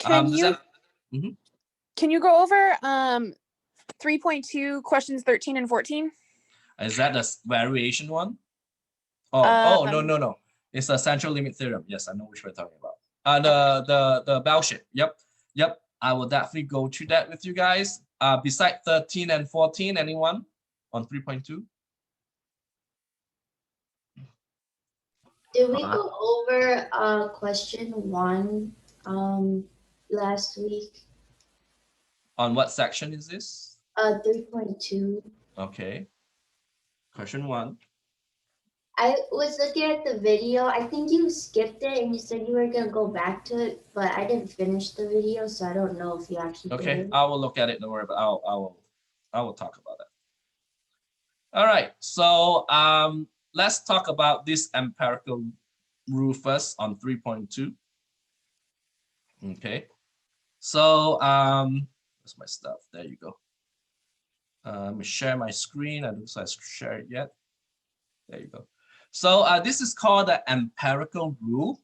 Can you go over 3.2 questions 13 and 14? Is that the variation one? Oh, no. It's the central limit theorem. Yes, I know which we're talking about. The bell shape. Yep. I will definitely go through that with you guys. Beside 13 and 14, anyone on 3.2? Did we go over question 1 last week? On what section is this? 3.2. Okay. Question 1. I was looking at the video. I think you skipped it and you said you were gonna go back to it, but I didn't finish the video, so I don't know if you actually did. Okay, I will look at it. Don't worry, but I will talk about that. All right. So let's talk about this empirical rule first on 3.2. Okay. So where's my stuff? There you go. Let me share my screen. I don't know if I share it yet. There you go. So this is called the empirical rule.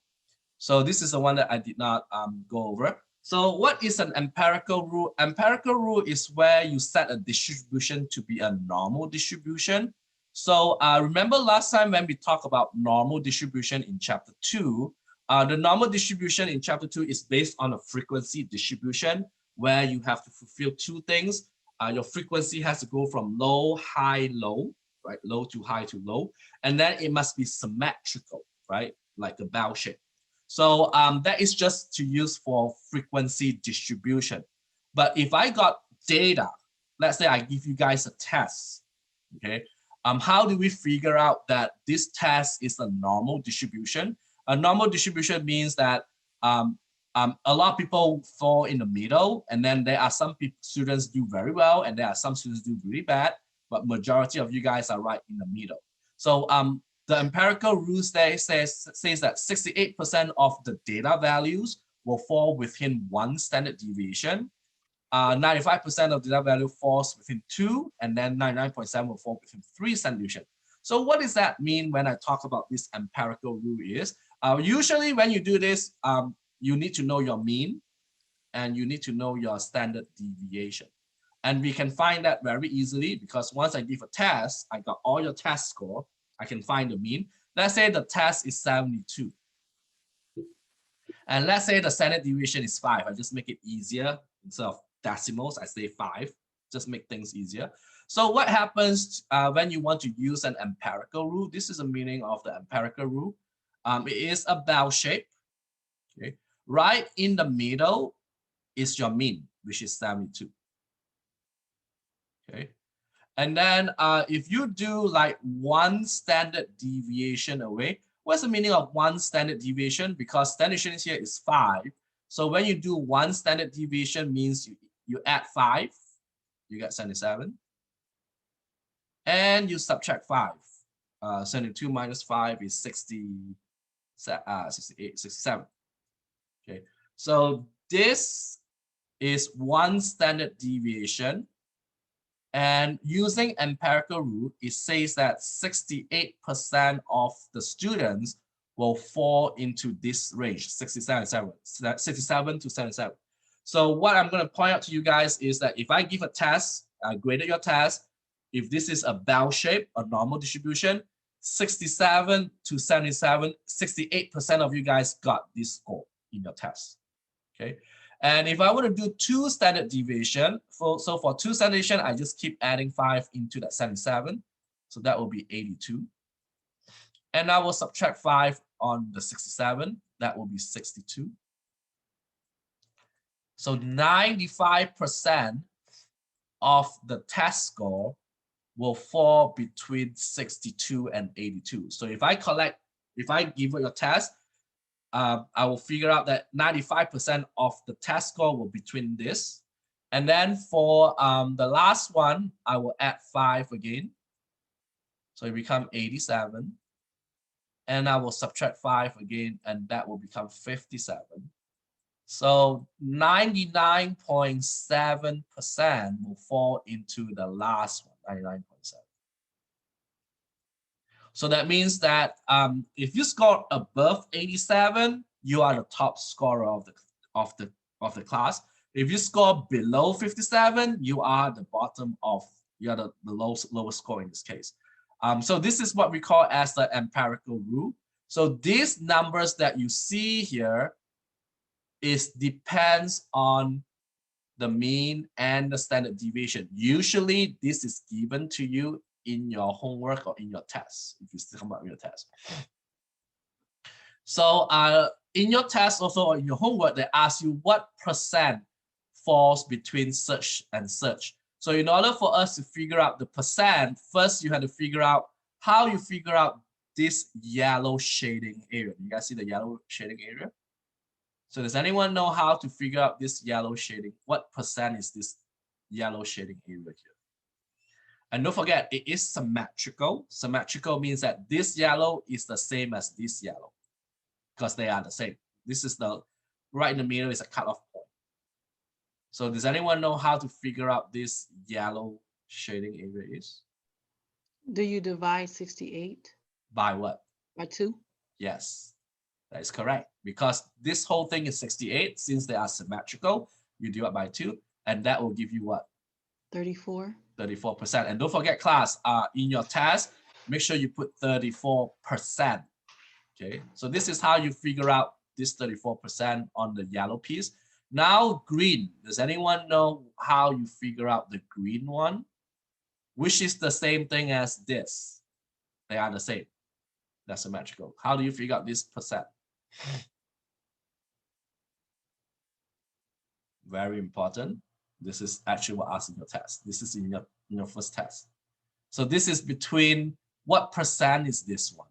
So this is the one that I did not go over. So what is an empirical rule? Empirical rule is where you set a distribution to be a normal distribution. So remember last time when we talked about normal distribution in chapter 2, the normal distribution in chapter 2 is based on a frequency distribution where you have to fulfill 2 things. Your frequency has to go from low, high, low, right? Low to high to low. And then it must be symmetrical, right? Like a bell shape. So that is just to use for frequency distribution. But if I got data, let's say I give you guys a test, okay? How do we figure out that this test is a normal distribution? A normal distribution means that a lot of people fall in the middle, and then there are some students do very well, and there are some students do really bad, but majority of you guys are right in the middle. So the empirical rules there says that 68% of the data values will fall within 1 standard deviation. 95% of data value falls within 2, and then 99.7 will fall within 3 standard deviation. So what does that mean when I talk about this empirical rule is, usually when you do this, you need to know your mean and you need to know your standard deviation. And we can find that very easily because once I give a test, I got all your test score, I can find the mean. Let's say the test is 72. And let's say the standard deviation is 5. I just make it easier. Instead of decimals, I say 5. Just make things easier. So what happens when you want to use an empirical rule? This is the meaning of the empirical rule. It is a bell shape. Okay. Right in the middle is your mean, which is 72. Okay. And then if you do like 1 standard deviation away, what's the meaning of 1 standard deviation? Because standard deviation here is 5. So when you do 1 standard deviation means you add 5, you get 77. And you subtract 5. 72 minus 5 is 68, 67. Okay. So this is 1 standard deviation. And using empirical rule, it says that 68% of the students will fall into this range, 67 to 77. So what I'm going to point out to you guys is that if I give a test, I graded your test, if this is a bell shape, a normal distribution, 67 to 77, 68% of you guys got this score in your test. Okay. And if I want to do 2 standard deviation, so for 2 standard deviation, I just keep adding 5 into that 77. So that will be 82. And I will subtract 5 on the 67. That will be 62. So 95% of the test score will fall between 62 and 82. So if I give you your test, I will figure out that 95% of the test score will be between this. And then for the last one, I will add 5 again. So it becomes 87. And I will subtract 5 again, and that will become 57. So 99.7% will fall into the last one, 99.7. So that means that if you score above 87, you are the top scorer of of the class. If you score below 57, you are the bottom of, you are the lowest score in this case. So this is what we call as the empirical rule. So these numbers that you see here depends on the mean and the standard deviation. Usually this is given to you in your homework or in your test, if you still come up with your test. So in your test also, or in your homework, they ask you what percent falls between such and such. So in order for us to figure out the percent, first you have to figure out how you figure out this yellow shading area. You guys see the yellow shading area? So does anyone know how to figure out this yellow shading? What percent is this yellow shading area here? And don't forget, it is symmetrical. Symmetrical means that this yellow is the same as this yellow because they are the same. This is the, right in the middle is a cutoff point. So does anyone know how to figure out this yellow shading area is? Do you divide 68 By what? by 2? Yes, that is correct. Because this whole thing is 68, since they are symmetrical, you divide by 2, and that will give you what? 34. 34%. And don't forget, class, in your test, make sure you put 34%. Okay, so this is how you figure out this 34% on the yellow piece. Now green, does anyone know how you figure out the green one? Which is the same thing as this. They are the same. That's symmetrical. How do you figure out this percent? Very important. This is actually what asked in your test. This is in your first test. So this is between, what percent is this one?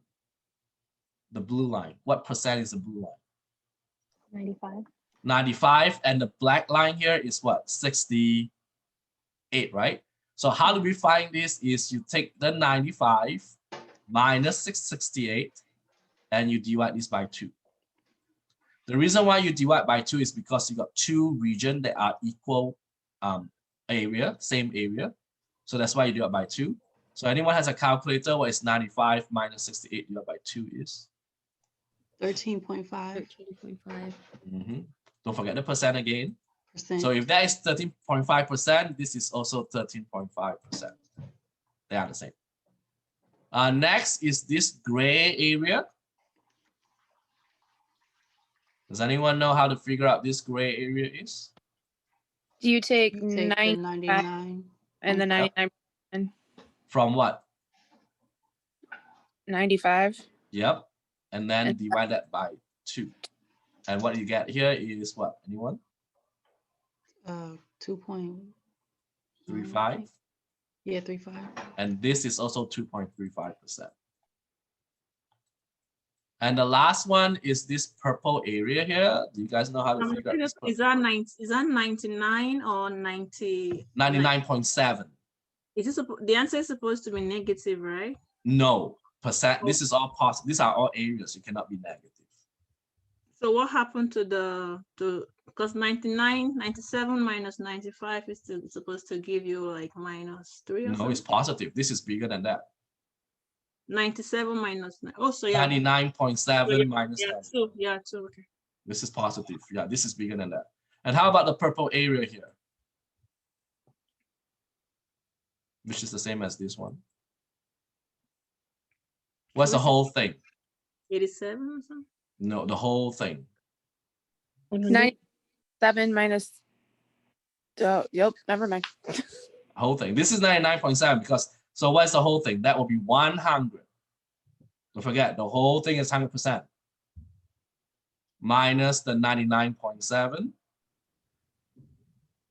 The blue line. What percent is the blue line? 95. 95, and the black line here is what? 68, right? So how do we find this? Is you take the 95 minus 668 and you divide this by 2. The reason why you divide by 2 is because you got 2 regions that are equal area, same area. So that's why you divide by 2. So anyone has a calculator, what is 95 minus 68 divided by 2 is? 13.5%. 13.5. Don't forget the percent again. So if that is 13.5%, this is also 13.5%. They are the same. Next is this gray area. Does anyone know how to figure out this gray area is? Do you take You take the 99. and the 99 From what? 95? Yep. And then divide that by 2. And what you get here is what? Anyone? 2.35. Yeah, 35. And this is also 2.35%. And the last one is this purple area here. Do you guys know how to figure out this? Is that 99 or 90? 99.7. Is it the answer is supposed to be negative, right? No, percent. This is all positive. These are all areas. You cannot be negative. So what happened to because 97 minus 95 is still supposed to give you like minus 3 or No, something? it's positive. This is bigger than that. 97 minus 9. Oh, so yeah. 99.7 minus Yeah, 10. 2. Yeah, 2. Okay. This is positive. Yeah, this is bigger than that. And how about the purple area here? Which is the same as this one. What's the whole thing? 87 or something? No, the whole thing. 97 minus. Yep, never mind. Whole thing. This is 99.7 because, so what's the whole thing? That will be 100. Don't forget, the whole thing is 100%. Minus the 99.7.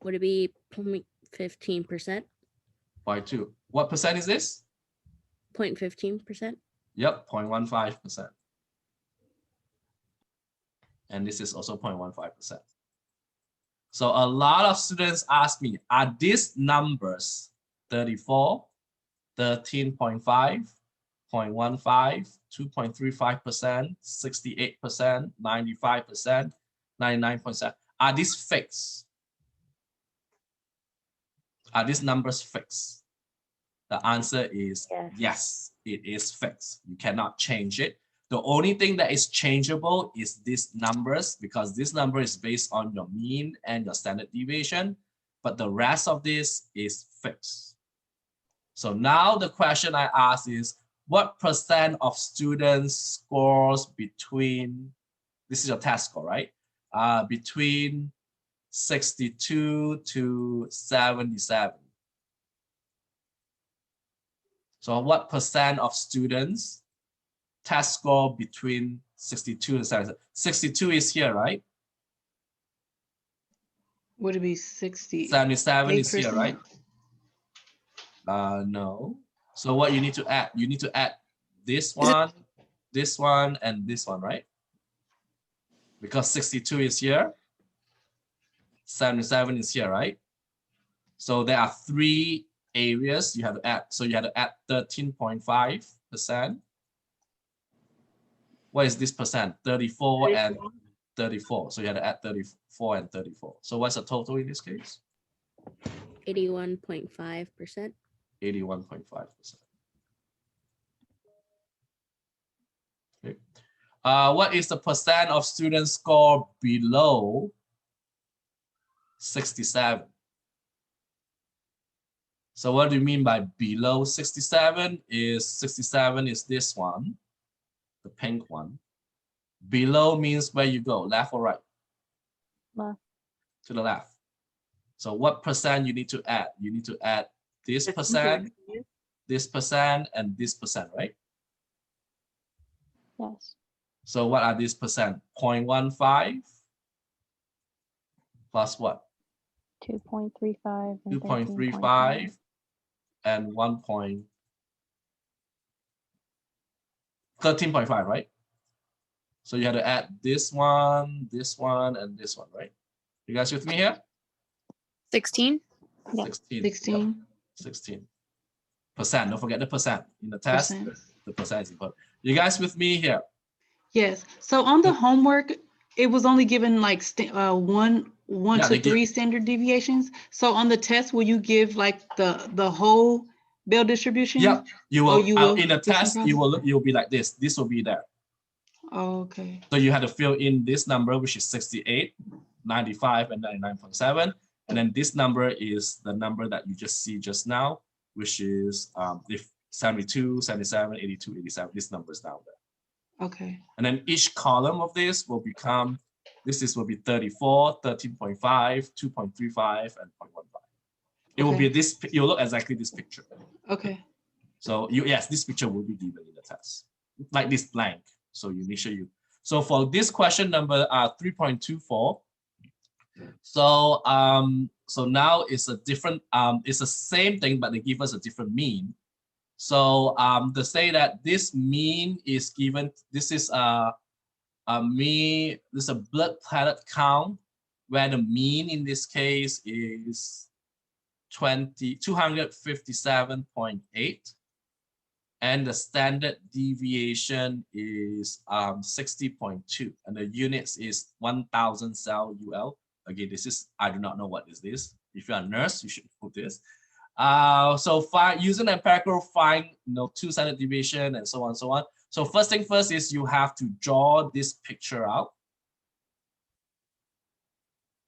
Would it be 0.15%? By 2. What percent is this? 0.15%? Yep, 0.15%. And this is also 0.15%. So a lot of students ask me, are these numbers 34, 13.5, 0.15, 2.35%, 68%, 95%, 99%? Are these fixed? Are these numbers fixed? The answer is yes, it is fixed. You cannot change it. The only thing that is changeable is these numbers, because this number is based on your mean and your standard deviation, but the rest of this is fixed. So now the question I ask is, what percent of students scores between, this is your test score, right? Between 62 to 77. So what percent of students test score between 62 and 77? 62 is here, right? Would it be 60? 77 is here, right? No. So what you need to add? You need to add this one, and this one, right? Because 62 is here, 77 is here, right? So there are 3 areas you have to add. So you have to add 13.5%. What is this percent? 34 and 34. So you have to add 34 and 34. So what's the total in this case? 81.5%. 81.5%. Okay. What is the percent of students score below 67? So what do you mean by below 67? 67 is this one, the pink one. Below means where you go, left or right? Left. To the left. So what percent you need to add? You need to add this percent, this percent, and this percent, right? Yes. So what are these percent? 0.15 plus what? 2.35 and 2.35 and 13.5, right? So you had to add this one, and this one, right? You guys with me here? 16. Yeah. 16. 16%. Don't forget the percent in the test. Percent. The percent is important. You guys with me here? Yes. So on the homework, it was only given like one Yeah, to they give- 3 standard deviations. So on the test, will you give like the whole Bell distribution? Yep. You will, you will in the do some test, you'll be like this. This will be there. Oh, okay. So you have to fill in this number, which is 68, 95, and 99.7. And then this number is the number that you just see just now, which is if 72, 77, 82, 87, this number is down there. Okay. And then each column of this will become, will be 34, 13.5, 2.35, and 0.15. It will be this, you'll look exactly this picture. Okay. So yes, this picture will be given in the test, like this blank. So you make sure you, so for this question number 3.24, so so now it's a different, it's the same thing, but they give us a different mean. So to say that this mean is given, this is a blood platelet count, where the mean in this case is 257.8, and the standard deviation is 60.2, and the units is 1,000 cell UL. Again, this is, I do not know what is this. If you're a nurse, you should put this. So using empirical, find 2 standard deviation and so on and so on. So first thing first is you have to draw this picture out.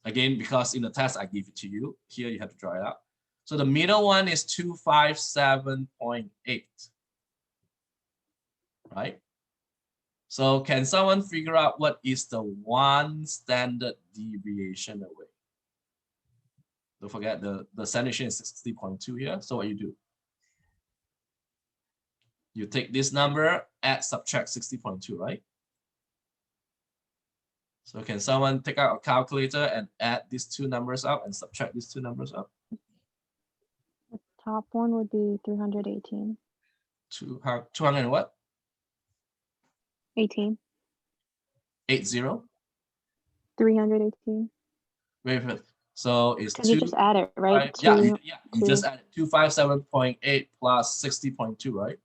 Again, because in the test I give it to you, here you have to draw it out. So the middle one is 257.8, right? So can someone figure out what is the 1 standard deviation away? Don't forget the standard deviation is 60.2 here. So what you do? You take this number, add, subtract 60.2, right? So can someone take out a calculator and add these 2 numbers up and subtract these 2 numbers up? The top one would be 318. 200 and what? 18. 80? 318. Wait. So it's Because you just add it, right? Yeah, Two- you just add 257.8 plus 60.2, right?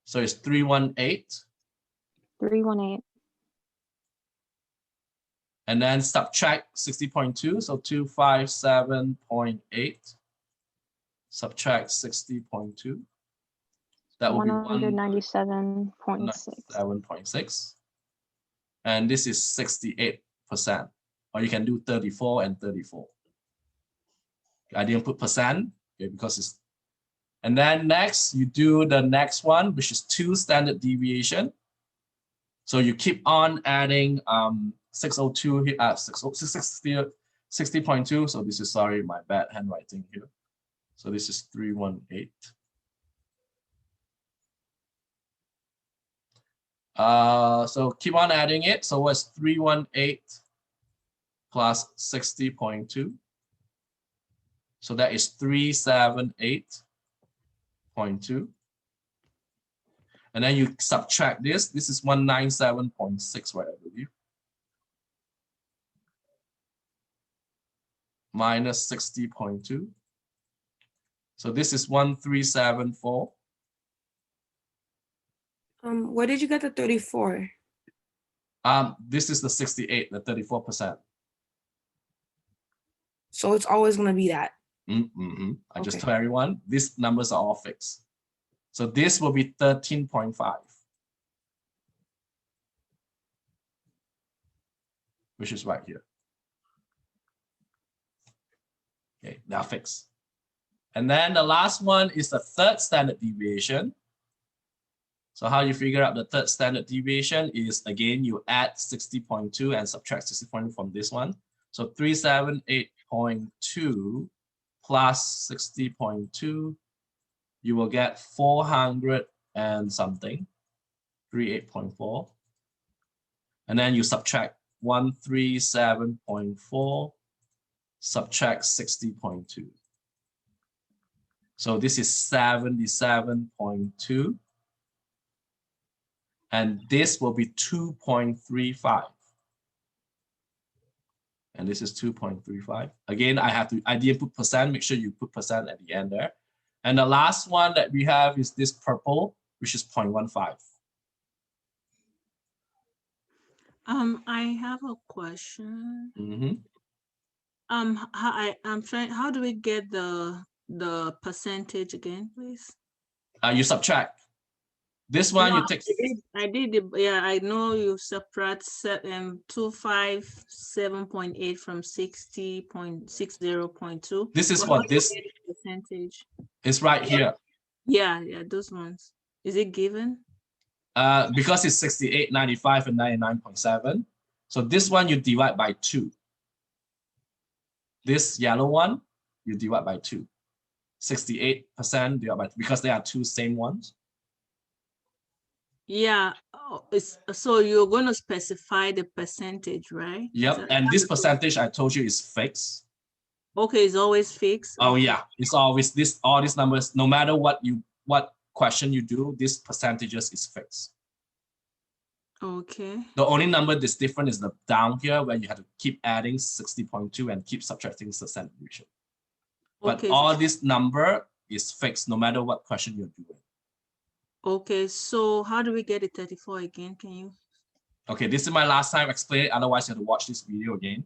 So it's 318. 318. And then subtract 60.2, so 257.8, subtract 60.2. That will be 197.6. 7.6. And this is 68%. Or you can do 34 and 34. I didn't put percent, okay, because it's, and then next you do the next one, which is 2 standard deviation. So you keep on adding 602 here, 60.2. So this is, sorry, my bad handwriting here. So this is 318. So keep on adding it. So what's 318 plus 60.2? So that is 378.2. And then you subtract this. This is 197.6, right, I believe. Minus 60.2. So this is 1374. Where did you get the 34? This is the 68, the 34%. So it's always going to be that. I just Okay. told everyone, these numbers are all fixed. So this will be 13.5, which is right here. Okay, they are fixed. And then the last one is the third standard deviation. So how you figure out the third standard deviation is, again, you add 60.2 and subtract 60.2 from this one. So 378.2 plus 60.2, you will get 400 and something, 38.4. And then you subtract 137.4, subtract 60.2. So this is 77.2. And this will be 2.35. And this is 2.35. Again, I didn't put percent, make sure you put percent at the end there. And the last one that we have is this purple, which is 0.15. I have a question. Mm-hmm. How do we get the percentage again, please? You subtract. This one, No, you take. I did yeah, I know you subtract 257.8 from 60.60.2. This is But what how do you this get the percentage. is right here. Yeah, those ones. Is it given? Because it's 68, 95, and 99.7. So this one you divide by 2. This yellow one, you divide by 2. 68% divide by 2, because they are two same ones. Yeah, so you're going to specify the percentage, right? Yep, and this percentage I told you is fixed. Okay, it's always fixed. Oh yeah, it's always this, all these numbers, no matter what question you do, this percentages is fixed. Okay. The only number that's different is the down here, where you have to keep adding 60.2 and keep subtracting percent deviation. But Okay. all this number is fixed no matter what question you're doing. Okay, so how do we get it 34 again? Can you? Okay, this is my last time explain it, otherwise you have to watch this video again.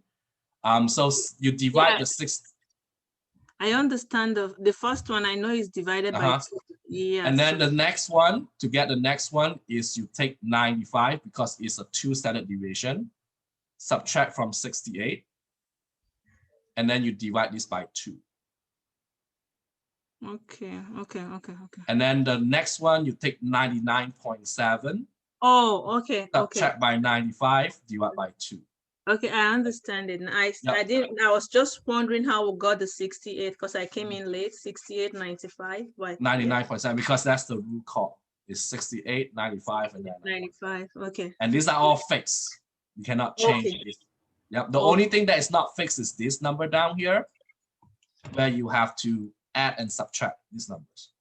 So you divide the 6. I understand the first one, I know is divided by 2. Yeah. And then so- the next one, to get the next one, is you take 95 because it's a 2 standard deviation, subtract from 68, and then you divide this by 2. Okay. And then the next one, you take 99.7, Oh, okay. subtract by 95, divide by 2. Okay, I understand it. I was just wondering how we got the 68 because I came in late, 68, 95. But 99.7, because that's the root call. It's 68, 95, and then 95. Okay. And these are all fixed. You cannot change this. Yep. The only thing that is not fixed is this number down here, where you have to add and subtract these numbers.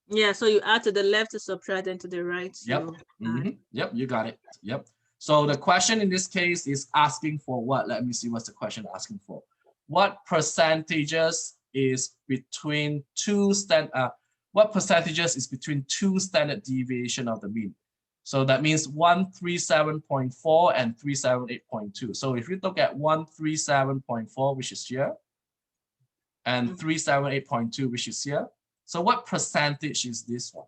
Yeah, so you add to the left to subtract and to the right. Yep. you Yep, you got it. Yep. So the question in this case is asking for what? Let me see what's the question asking for. What percentages is between two standard deviation of the mean? So that means 137.4 and 378.2. So if you look at 137.4, which is here, and 378.2, which is here. So what percentage is this one?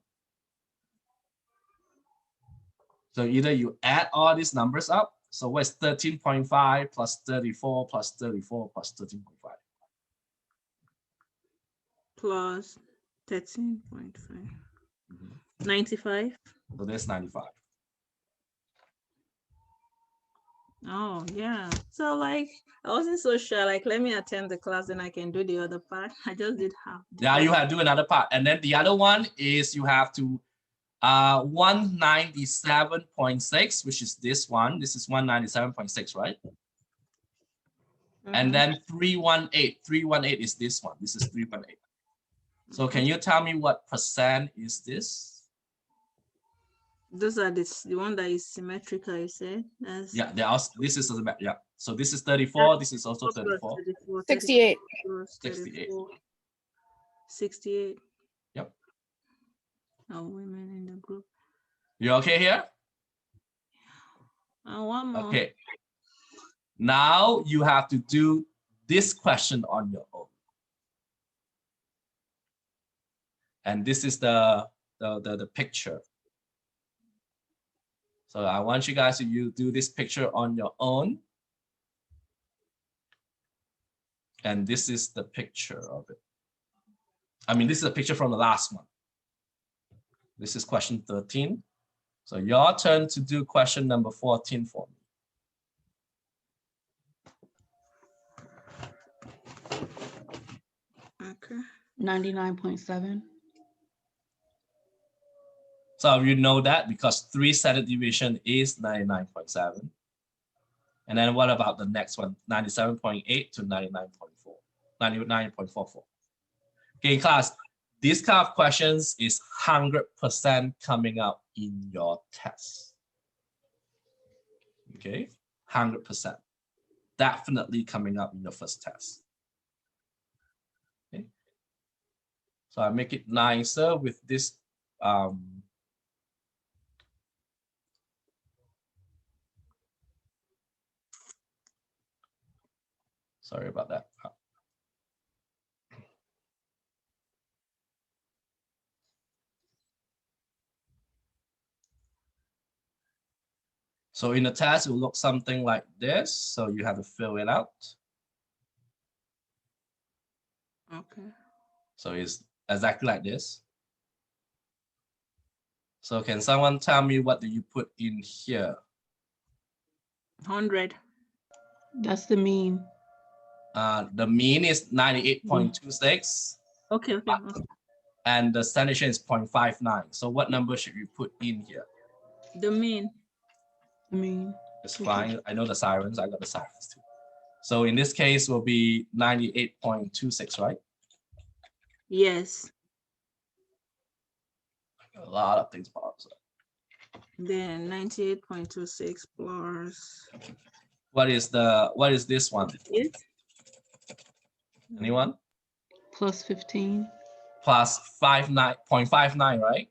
So either you add all these numbers up. So what's 13.5 plus 34 plus 34 plus 13.5? Plus 13.5. 95. So that's 95. Oh, yeah. So like, I wasn't so sure. Like, let me attend the class, then I can do the other part. I just did half. Yeah, you have to do another part. And then the other one is you have to 197.6, which is this one. This is 197.6, right? And then 318. 318 is this one. This is 318. So can you tell me what percent is this? Those are the one that is symmetrical, you said? That's Yeah, they are. This is yeah. So this is 34. This is also 4 plus 34. 68. plus 68. 34, 68. Yep. Oh, women in the group. You okay here? One more. Okay. Now you have to do this question on your own. And this is the picture. So I want you guys to do this picture on your own. And this is the picture of it. I mean, this is a picture from the last one. This is question 13. So your turn to do question number 14 for me. Okay. 99.7. So you know that because 3 standard deviation is 99.7. And then what about the next one? 97.8 to 99.4, 99.44. Okay, class, this kind of questions is 100% coming up in your test. Okay, 100%. Definitely coming up in your first test. Okay. So I make it nicer with this sorry about that. So in the test, it will look something like this. So you have to fill it out. Okay. So it's exactly like this. So can someone tell me what do you put in here? 100. That's the mean. The mean is 98.26. Okay, okay. Okay. And the standard deviation is 0.59. So what number should you put in here? The mean. I mean, It's fine. I know the sirens. I got the sirens too. So in this case, will be 98.26, right? Yes. A lot of things pops up. Then 98.26 plus What is this one? it. Anyone? plus 15. Plus 0.59, right?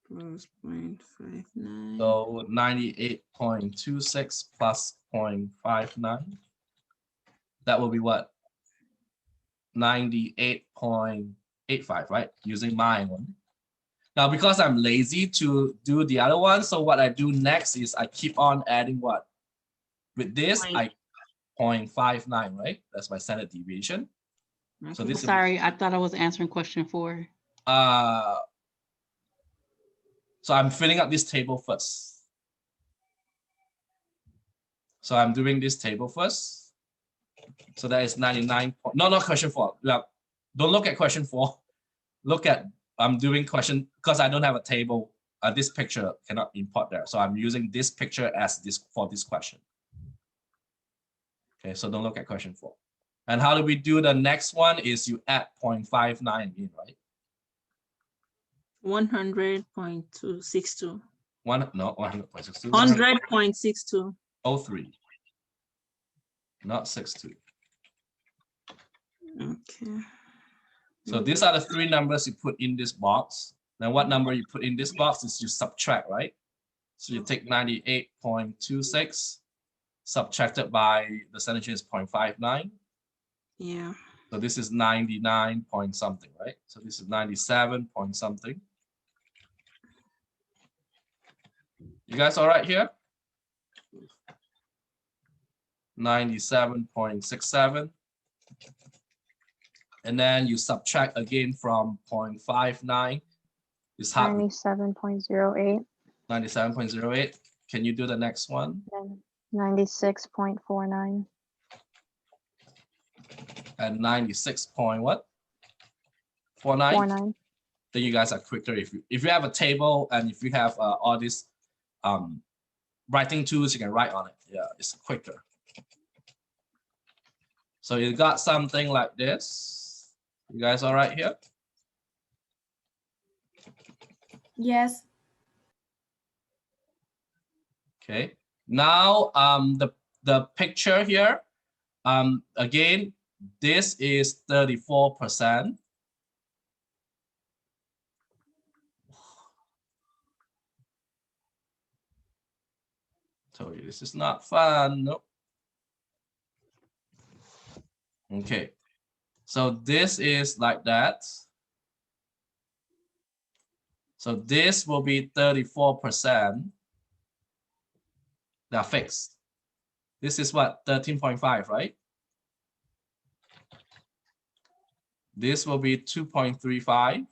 Plus 0.59. So 98.26 plus 0.59. That will be what? 98.85, right? Using my one. Now, because I'm lazy to do the other one, so what I do next is I keep on adding what? With this, I 0.59, right? That's my standard deviation. So this Sorry, I thought I was answering question 4. So I'm filling up this table first. So I'm doing this table first. So that is 99. No, not question 4. Don't look at question 4. Look at, I'm doing question, because I don't have a table. This picture cannot import there. So I'm using this picture as this for this question. Okay, so don't look at question 4. And how do we do the next one is you add 0.59 in, right? 100.262. 100.62. 100.62. 03. Not 62. Okay. So these are the 3 numbers you put in this box. Then what number you put in this box is you subtract, right? So you take 98.26 subtracted by the percentage is 0.59. Yeah. So this is 99 point something, right? So this is 97 point something. You guys all right here? 97.67. And then you subtract again from 0.59. It's hard. 97.08. 97.08. Can you do the next one? Then 96.49. And 96 point what? 49. 49. Then you guys are quicker. If you have a table and if you have all these writing tools, you can write on it. Yeah, it's quicker. So you got something like this. You guys all right here? Yes. Okay. Now the picture here. Again, this is 34%. Told you this is not fun. Nope. Okay. So this is like that. So this will be 34%. They're fixed. This is what, 13.5, right? This will be 2.35.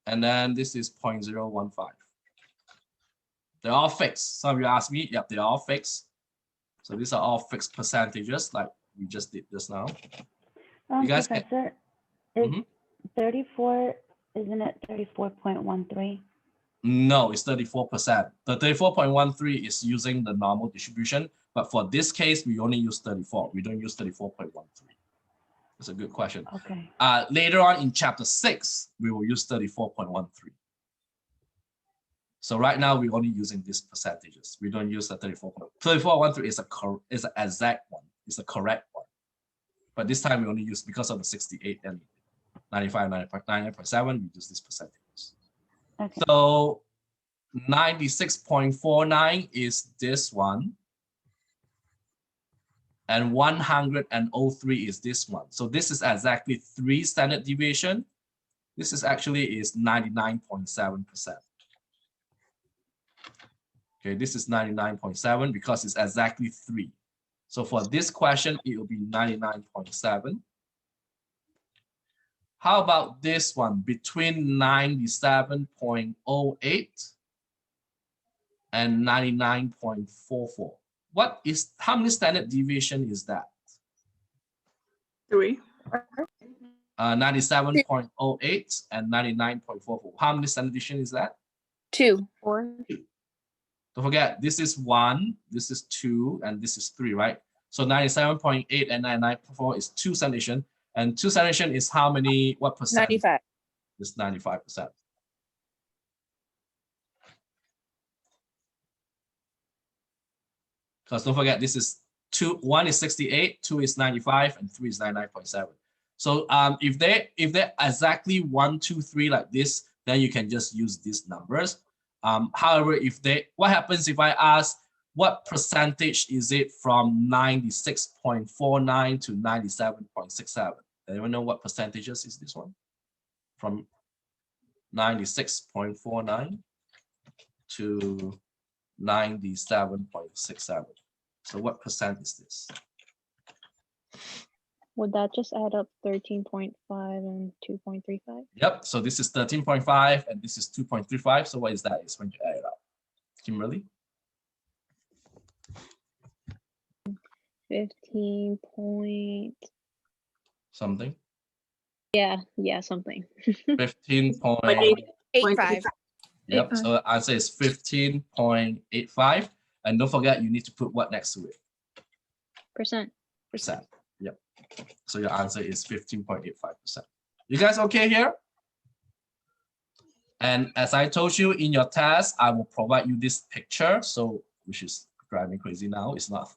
And then this is 0.015. They're all fixed. Some of you ask me, yep, they're all fixed. So these are all fixed percentages like we just did just now. You guys can- Professor, is Mhm. 34, isn't it 34.13? No, it's 34%. The 34.13 is using the normal distribution, but for this case, we only use 34. We don't use 34.13. That's a good question. Okay. Later on in chapter 6, we will use 34.13. So right now we're only using these percentages. We don't use the 34.13 is an exact one. It's a correct one. But this time we only use, because of the 68 and 95, 99.7, we use these percentages. Okay. So 96.49 is this one. And 103 is this one. So this is exactly 3 standard deviation. This is actually is 99.7%. Okay, this is 99.7 because it's exactly 3. So for this question, it will be 99.7. How about this one? Between 97.08 and 99.44. How many standard deviation is that? 3. 97.08 and 99.44. How many standard deviation is that? 2. 4. Don't forget, this is 1, this is 2, and this is 3, right? So 97.8 and 99.4 is 2 standard deviation. And 2 standard deviation is how many, what percent? 95. It's 95%. Because don't forget, this is 1 is 68, 2 is 95, and 3 is 99.7. So if they're exactly 1, 2, 3 like this, then you can just use these numbers. However, what happens if I ask what percentage is it from 96.49 to 97.67? Anyone know what percentages is this one? From 96.49 to 97.67. So what percent is this? Would that just add up 13.5 and 2.35? Yep, so this is 13.5 and this is 2.35. So what is that? Is when you add it up. Kimberly? 15 point. Something? Yeah, something. 15.85. Yep, so the answer is 15.85. And don't forget, you need to put what next to it? Percent. Yep. So your answer is 15.85%. You guys okay here? And as I told you in your test, I will provide you this picture. So, which is driving me crazy now. It's not.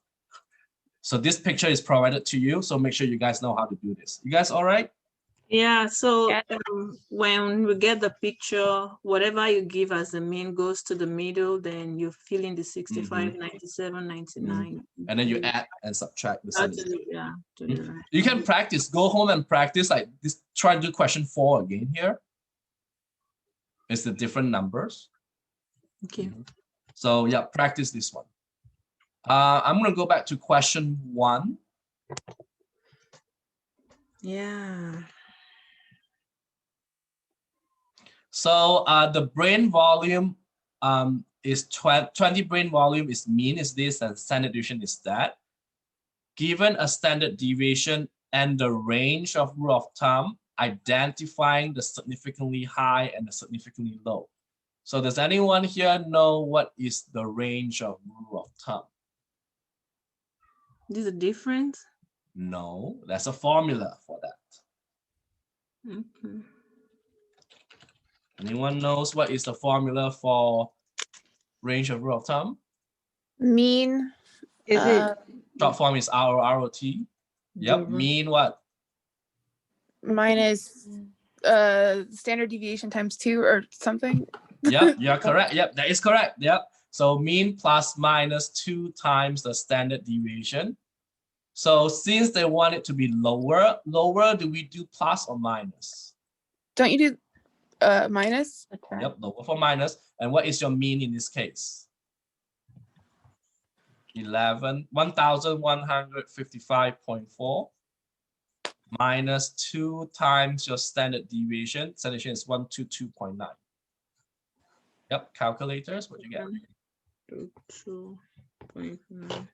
So this picture is provided to you. So make sure you guys know how to do this. You guys all right? Yeah, so Yeah. when we get the picture, whatever you give as the mean goes to the middle, then you fill in the 65, 97, 99. And then you add and subtract the Add to sentence. the- yeah, to the right. You can practice, go home and practice like this. Try to do question 4 again here. It's the different numbers. Okay. So yeah, practice this one. I'm gonna go back to question 1. Yeah. So the brain volume is 20 brain volume is mean is this and standard deviation is that. Given a standard deviation and the range of rule of thumb, identifying the significantly high and the significantly low. So does anyone here know what is the range of rule of thumb? This is a difference. No, that's a formula for that. Okay. Anyone knows what is the formula for range of rule of thumb? Mean. Is it Short form is ROT. Yep, mean what? Minus standard deviation times 2 or something. Yep, you're correct. Yep, that is correct. Yep. So mean plus minus 2 times the standard deviation. So since they want it to be lower, do we do plus or minus? Don't you do minus? Yep, lower for minus. And what is your mean in this case? 1155.4 minus 2 times your standard deviation. Standard deviation is 122.9. Yep, calculators, what you get? 2.9.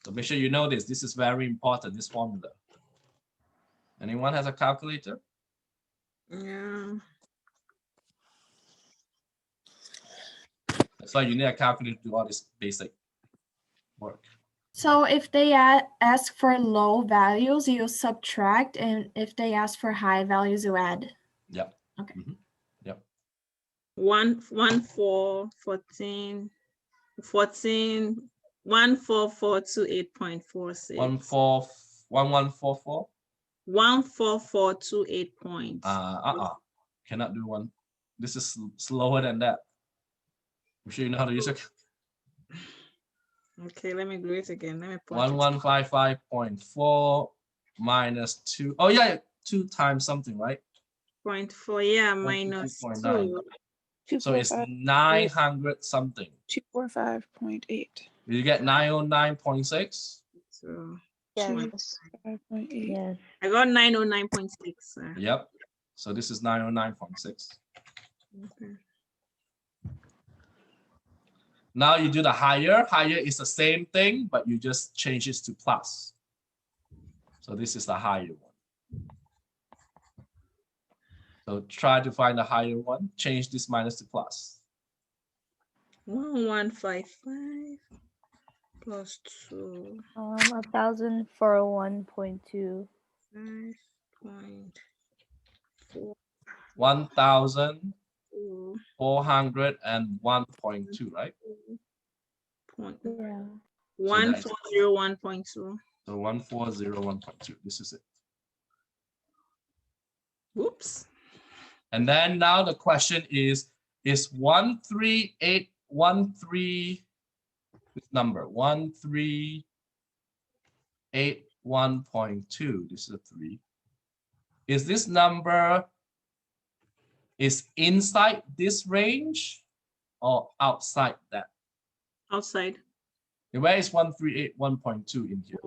So make sure you know this. This is very important, this formula. Anyone has a calculator? Yeah. That's why you need a calculator to do all this basic work. So if they ask for low values, you subtract, and if they ask for high values, you add. Yep. Okay. Yep. 1442 8.46. 1144. 14428 Cannot do one. This is slower than that. I'm sure you know how to use it. Okay, let me do it again. Let me put 1155.4 minus 2. Oh yeah, 2 times something, right? 0.4, yeah, minus 2.9. 245. So it's 900 something. 245.8. Did you get 909.6? So Yes. 5.8. Yes. I got 909.6. Yep. So this is 909.6. Okay. Now you do the higher. Higher is the same thing, but you just change it to plus. So this is the higher one. So try to find the higher one. Change this minus to plus. 1155 plus 2 100401.2. 5.4 1,401.2, right? point Yeah. 1401.2. So 1401.2. This is it. Whoops. And then now the question is 13813 this number 1381.2. This is a 3. Is this number is inside this range or outside that? Outside. Where is 1381.2 in here?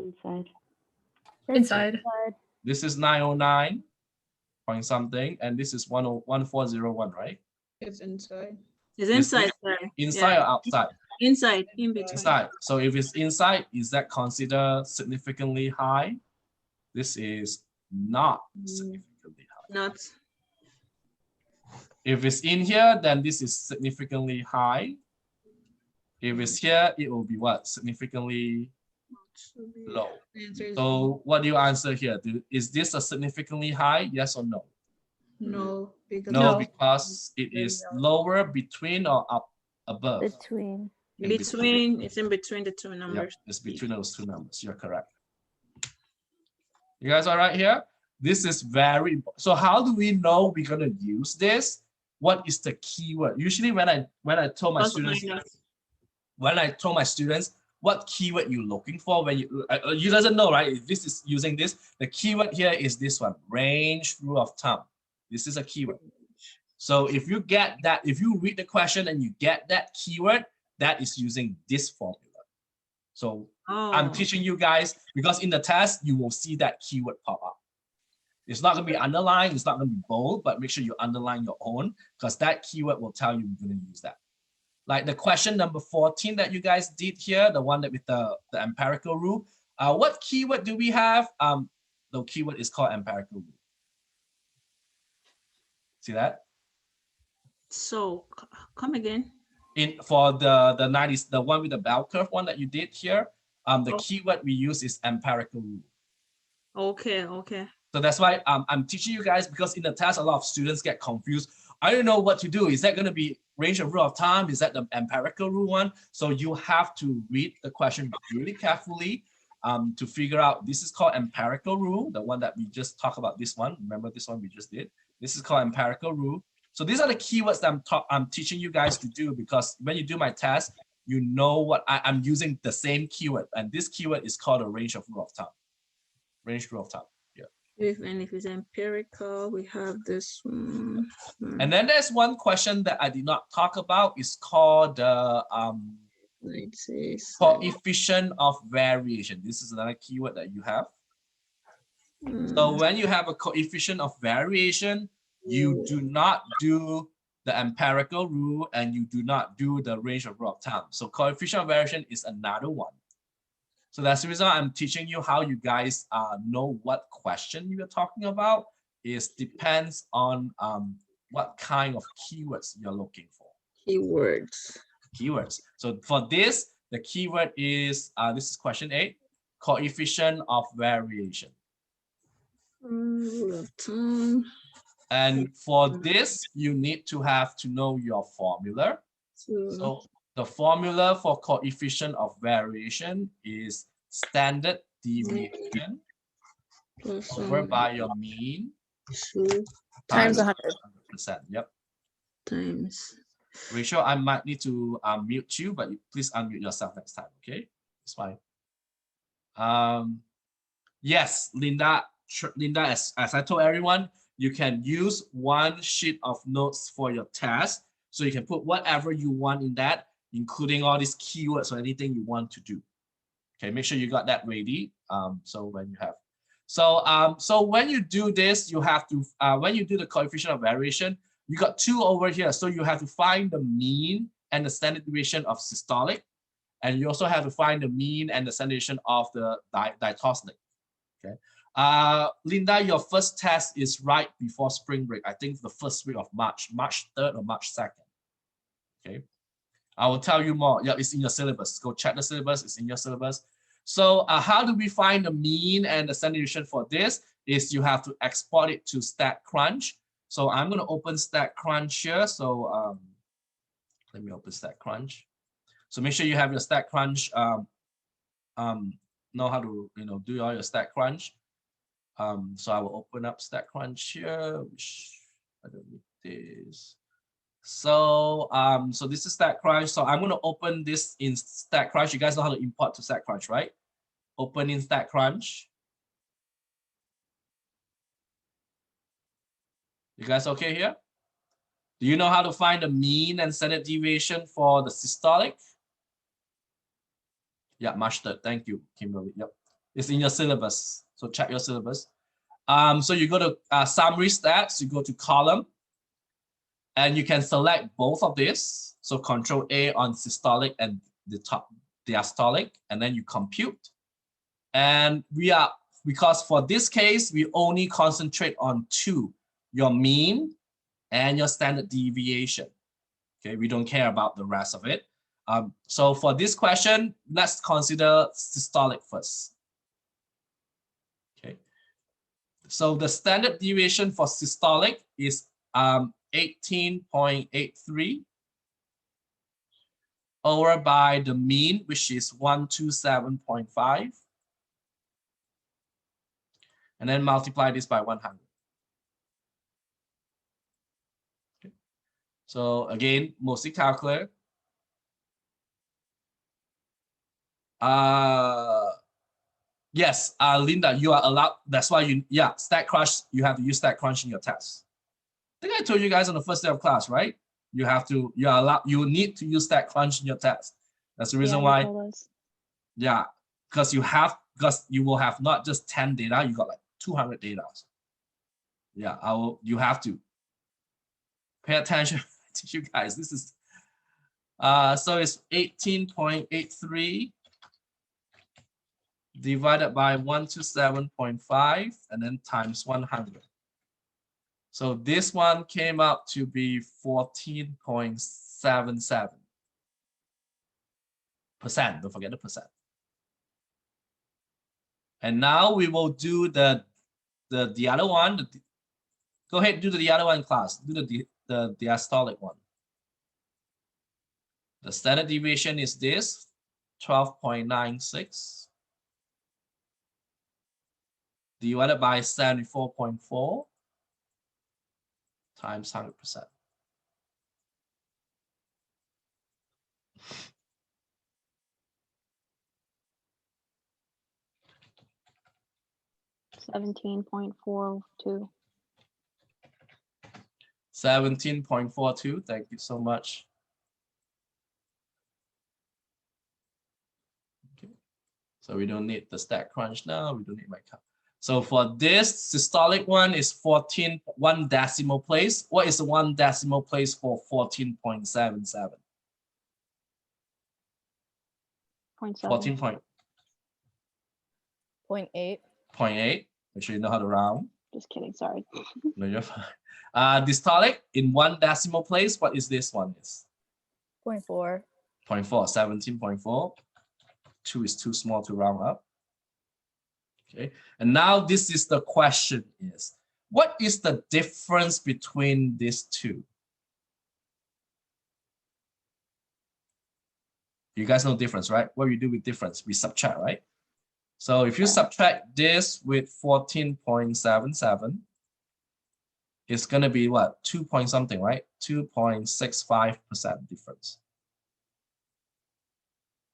Inside. Inside. This is 909 point something, and this is 1401, right? It's inside. It's Is inside, it sir. Inside Yeah. or outside? Inside, in between. Inside. So if it's inside, is that considered significantly high? This is not significantly high. Not. If it's in here, then this is significantly high. If it's here, it will be what? Significantly low. So what do you answer here? Is this a significantly high? Yes or no? No. Because No, because it is lower, between, or up, above. Between. In Between, it's in between the two Yep, numbers. it's between those two numbers. You're correct. You guys all right here? This is very important. So how do we know we're gonna use this? What is the keyword? Usually when I told my Plus or students, minus. what keyword you're looking for when you doesn't know, right? If this is using this, the keyword here is this one, range rule of thumb. This is a keyword. So if you get that, if you read the question and you get that keyword, that is using this formula. So I'm teaching you guys because in the test, you will see that keyword pop up. It's not going to be underlined, it's not going to be bold, but make sure you underline your own because that keyword will tell you you're going to use that. Like the question number 14 that you guys did here, the one that with the empirical rule. What keyword do we have? The keyword is called empirical rule. See that? So come again. For the 90s, the one with the bell curve one that you did here, the keyword we use is empirical rule. Okay, okay. So that's why I'm teaching you guys because in the test, a lot of students get confused. I don't know what to do. Is that going to be range of rule of thumb? Is that the empirical rule one? So you have to read the question really carefully to figure out. This is called empirical rule, the one that we just talked about. This one, remember this one we just did. This is called empirical rule. So these are the keywords that I'm teaching you guys to do because when you do my test, you know what I'm using the same keyword, and this keyword is called a range of rule of thumb. Range rule of thumb. And if it's empirical, we have this one. And then there's one question that I did not talk about. It's called the coefficient of variation. This is another keyword that you have. So when you have a coefficient of variation, you do not do the empirical rule and you do not do the range of rule of thumb. So coefficient of variation is another one. So that's the reason I'm teaching you how you guys know what question you're talking about. Is depends on what kind of keywords you're looking for. Keywords. So for this, the keyword is, this is question 8, coefficient of variation. Rule of thumb. And for this, you need to know your formula. So the formula for coefficient of variation is standard deviation over by your mean Times 100%. Yep. Times. Rachel, I might need to mute you, but please unmute yourself next time. Okay, it's fine. Yes, Linda, as I told everyone, you can use one sheet of notes for your test. So you can put whatever you want in that, including all these keywords or anything you want to do. Okay, make sure you got that ready. So when you have, so when you do this, you have to, when you do the coefficient of variation, you got 2 over here. So you have to find the mean and the standard deviation of systolic. And you also have to find the mean and the standard deviation of the diatonic. Okay. Linda, your first test is right before spring break. I think the first week of March 3rd or March 2nd. Okay, I will tell you more. Yeah, it's in your syllabus. Go check the syllabus. It's in your syllabus. So how do we find the mean and the standard deviation for this? Is you have to export it to StatCrunch. So I'm going to open StatCrunch here. So let me open StatCrunch. So make sure you have your StatCrunch. Know how to do all your StatCrunch. So I will open up StatCrunch here, which I don't need this. So so this is StatCrunch. So I'm going to open this in StatCrunch. You guys know how to import to StatCrunch, right? Open in StatCrunch. You guys okay here? Do you know how to find the mean and standard deviation for the systolic? Yeah, March 3rd. Thank you, Kimberly. Yep, it's in your syllabus. So check your syllabus. So you go to summary stats. You go to column, and you can select both of this. So Control A on systolic and the top diastolic, and then you compute. And because for this case, we only concentrate on 2, your mean and your standard deviation. Okay, we don't care about the rest of it. So for this question, let's consider systolic first. Okay, so the standard deviation for systolic is 18.83 over by the mean, which is 127.5, and then multiply this by 100. Okay. So again, mostly calculator. Yes, Linda, you are allowed. That's why StatCrunch, you have to use StatCrunch in your test. think I told you guys on the first day of class, right? You have to, you need to use StatCrunch in your test. That's the reason why. Yeah, because you will have not just 10 data, you got like 200 data. Yeah, you have to pay attention to you guys. This is, so it's 18.83 divided by 127.5 and then times 100. So this one came out to be 14.77%. Don't forget the percent. And now we will do the other one. Go ahead, do the other one, class. Do the diastolic one. The standard deviation is this, 12.96 divided by 74.4 times 100%. $17.42. 17.42. Thank you so much. Okay. So we don't need the StatCrunch now. We don't need my count. So for this systolic one is 1 decimal place. What is the 1 decimal place for 14.77? 14 point. 0.8. 0.8. Make sure you know how to round. Just kidding, sorry. No, you're fine. Dystolic in 1 decimal place. What is this one? Is 0.4. 0.4, 17.4. 2 is too small to round up. Okay, and now this is the question is, what is the difference between these two? You guys know difference, right? What we do with difference? We subtract, right? So if you subtract this with 14.77, it's going to be what? 2 point something, right? 2.65% difference.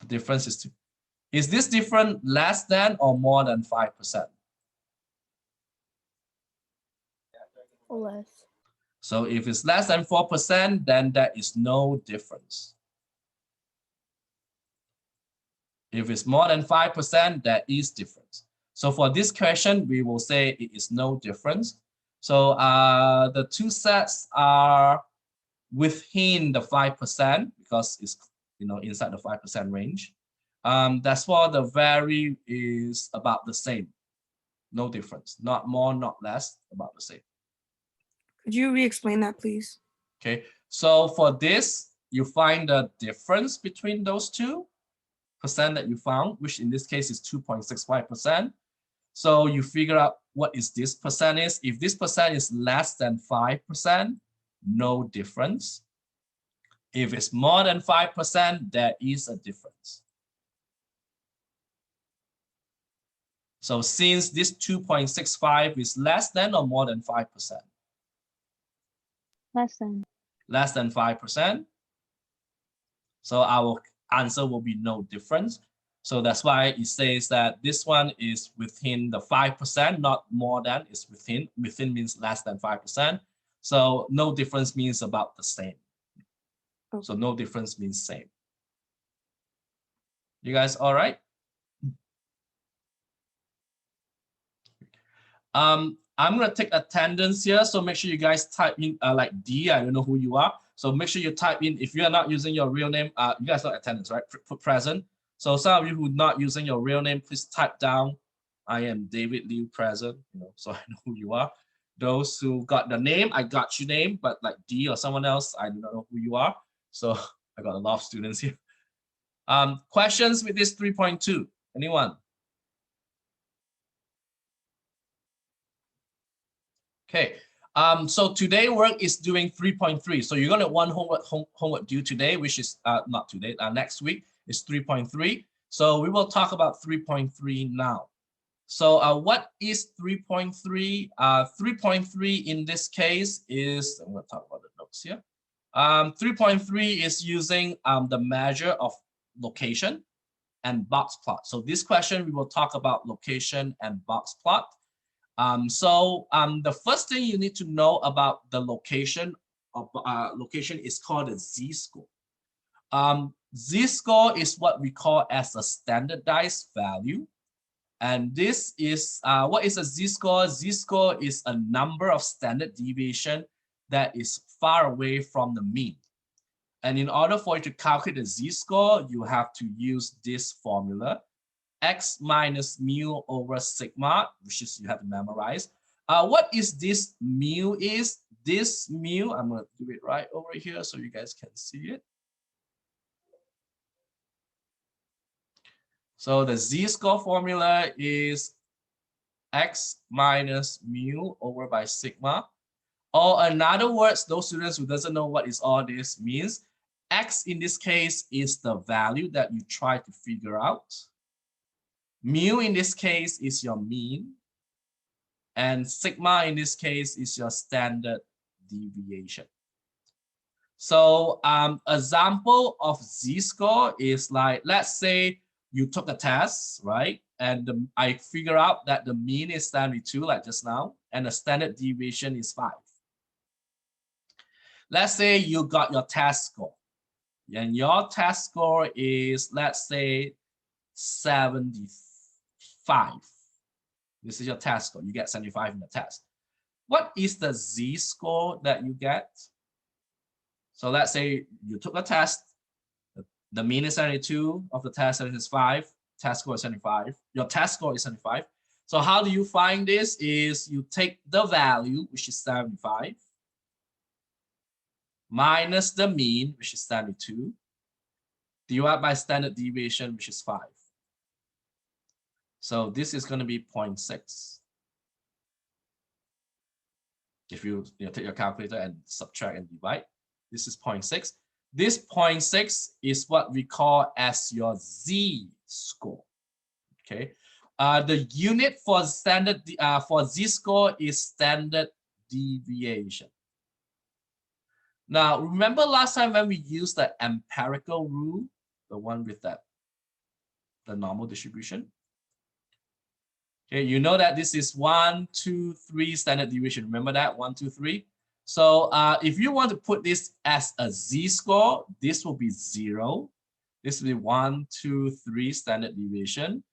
The difference is 2. Is this different less than or more than 5%? Less. So if it's less than 4%, then there is no difference. If it's more than 5%, there is difference. So for this question, we will say it is no difference. So the two sets are within the 5% because it's inside the 5% range. That's why the value is about the same. No difference, not more, not less, about the same. Could you re-explain that, please? Okay, so for this, you find the difference between those 2% that you found, which in this case is 2.65%. So you figure out what is this percent is. If this percent is less than 5%, no difference. If it's more than 5%, there is a difference. So since this 2.65 is less than or more than 5%? Less than. Less than 5%. So our answer will be no difference. So that's why it says that this one is within the 5%, not more than, it's within. Within means less than 5%. So no difference means about the same. Okay. So no difference means same. You guys all right? I'm gonna take attendance here, so make sure you guys type in like D. I don't know who you are, so make sure you type in. If you are not using your real name, you guys not attendance, right? Put present. So some of you who are not using your real name, please type down, I am David Liu, present. So I know who you are. Those who got the name, I got your name, but like D or someone else, I do not know who you are. So I got a lot of students here. Questions with this 3.2? Anyone? Okay, so today work is doing 3.3. So you're gonna one homework due today, which is not today, next week is 3.3. So we will talk about 3.3 now. So what is 3.3? 3.3 in this case is, I'm gonna talk about the notes here. 3.3 is using the measure of location and box plot. So this question we will talk about location and box plot. The first thing you need to know about the location of location is called the z-score. Z-score is what we call as a standardized value. And this is, what is a z-score? Z-score is a number of standard deviation that is far away from the mean. And in order for you to calculate the z-score, you have to use this formula, x minus mu over sigma, which is you have to memorize. What is this mu is? This mu, I'm going to do it right over here so you guys can see it. So the z-score formula is x minus mu over by sigma. Or in other words, those students who doesn't know what is all this means, x in this case is the value that you try to figure out. Mu in this case is your mean. And sigma in this case is your standard deviation. So example of z-score is like, let's say you took a test, right? And I figure out that the mean is 72, like just now, and the standard deviation is 5. Let's say you got your test score, and your test score is, let's say, 75. This is your test score. You get 75 in the test. What is the z-score that you get? So let's say you took a test. The mean is 72 of the test, is 5. Test score is 75. Your test score is 75. So how do you find this? Is you take the value, which is 75, minus the mean, which is 72, divided by standard deviation, which is 5. So this is going to be 0.6. If you take your calculator and subtract and divide, this is 0.6. This 0.6 is what we call as your z-score. Okay, the unit for standard for z-score is standard deviation. Now, remember last time when we used the empirical rule, the one with the normal distribution? Okay, you know that this is 1, 2, 3 standard deviation. Remember that? 1, 2, 3. So if you want to put this as a z-score, this will be 0. This will be 1, 2, 3 standard deviation.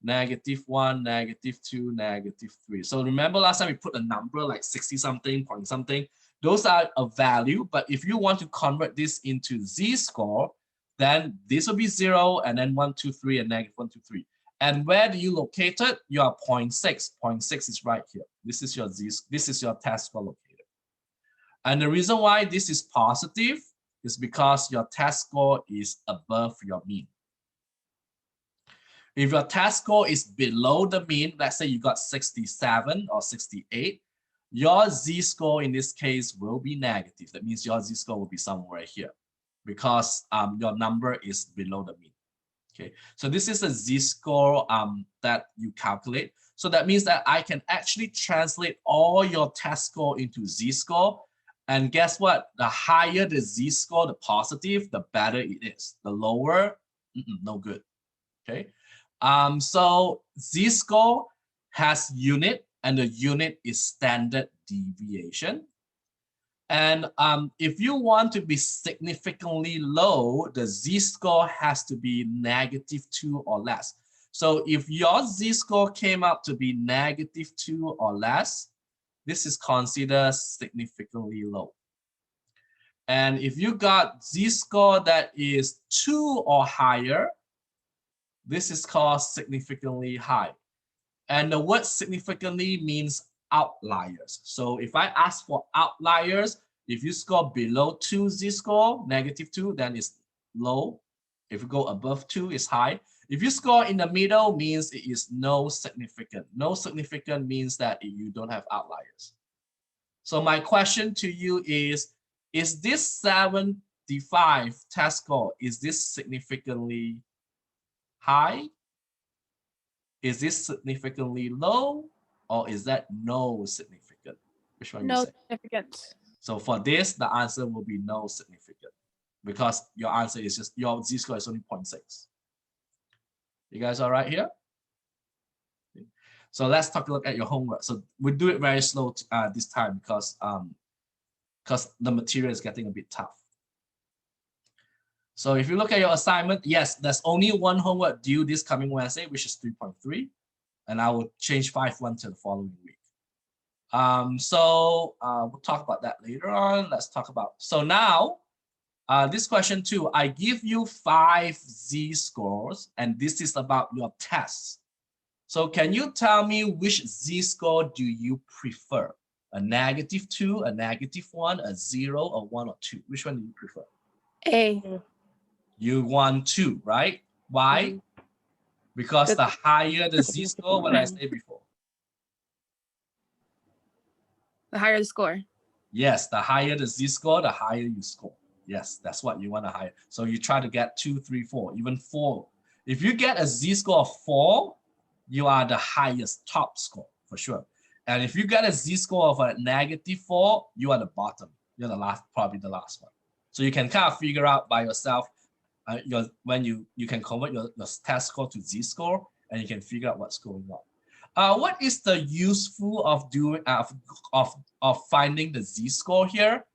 -1, -2, -3. So remember last time we put a number like 60 something, point something. Those are a value, but if you want to convert this into z-score, then this will be 0, and then 1, 2, 3, and -1, 2, 3. And where do you locate it? You are 0.6. 0.6 is right here. This is your this is your test score locator. And the reason why this is positive is because your test score is above your mean. If your test score is below the mean, let's say you got 67 or 68, your z-score in this case will be negative. That means your z-score will be somewhere here because your number is below the mean. Okay, so this is a z-score that you calculate. So that means that I can actually translate all your test score into z-score. And guess what? The higher the z-score, the positive, the better it is. The lower, no good. Okay. So z-score has unit, and the unit is standard deviation. And if you want to be significantly low, the z-score has to be -2 or less. So if your z-score came up to be -2 or less, this is considered significantly low. And if you got z-score that is 2 or higher, this is called significantly high. And the word significantly means outliers. So if I ask for outliers, if you score below 2 z-score, -2, then it's low. If you go above 2, it's high. If you score in the middle, means it is no significant. No significant means that you don't have outliers. So my question to you is this 75 test score, is this significantly high? Is this significantly low? Or is that no significant? Which one No you say? significance. So for this, the answer will be no significant because your answer is just, your z-score is only 0.6. You guys all right here? So let's take a look at your homework. So we do it very slow this time because the material is getting a bit tough. So if you look at your assignment, yes, there's only one homework due this coming Wednesday, which is 3.3, and I will change 5.1 to the following week. We'll talk about that later on. Let's talk about, so now, this question 2, I give you 5 z-scores, and this is about your tests. So can you tell me which z-score do you prefer? A -2, a -1, a 0, a 1, or 2? Which one do you prefer? A. You want 2, right? Why? Because the higher the z-score, what did I say before? The higher the score. Yes, the higher the z-score, the higher you score. Yes, that's what you want to higher. So you try to get 2, 3, 4, even 4. If you get a z-score of 4, you are the highest top score for sure. And if you get a z-score of a -4, you are the bottom. You're the last, probably the last one. So you can kind of figure out by yourself when you can convert your test score to z-score, and you can figure out what's going on. What is the useful of doing of finding the z-score here?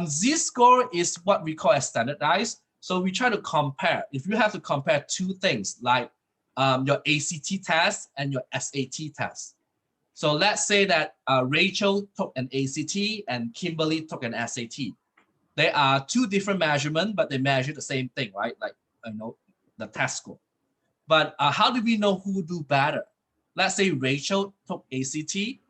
Z-score is what we call as standardized. So we try to compare. If you have to compare 2 things like your ACT test and your SAT test. So let's say that Rachel took an ACT and Kimberly took an SAT. They are 2 different measurements, but they measure the same thing, right? Like, the test score. But how do we know who do better? Let's say Rachel took ACT.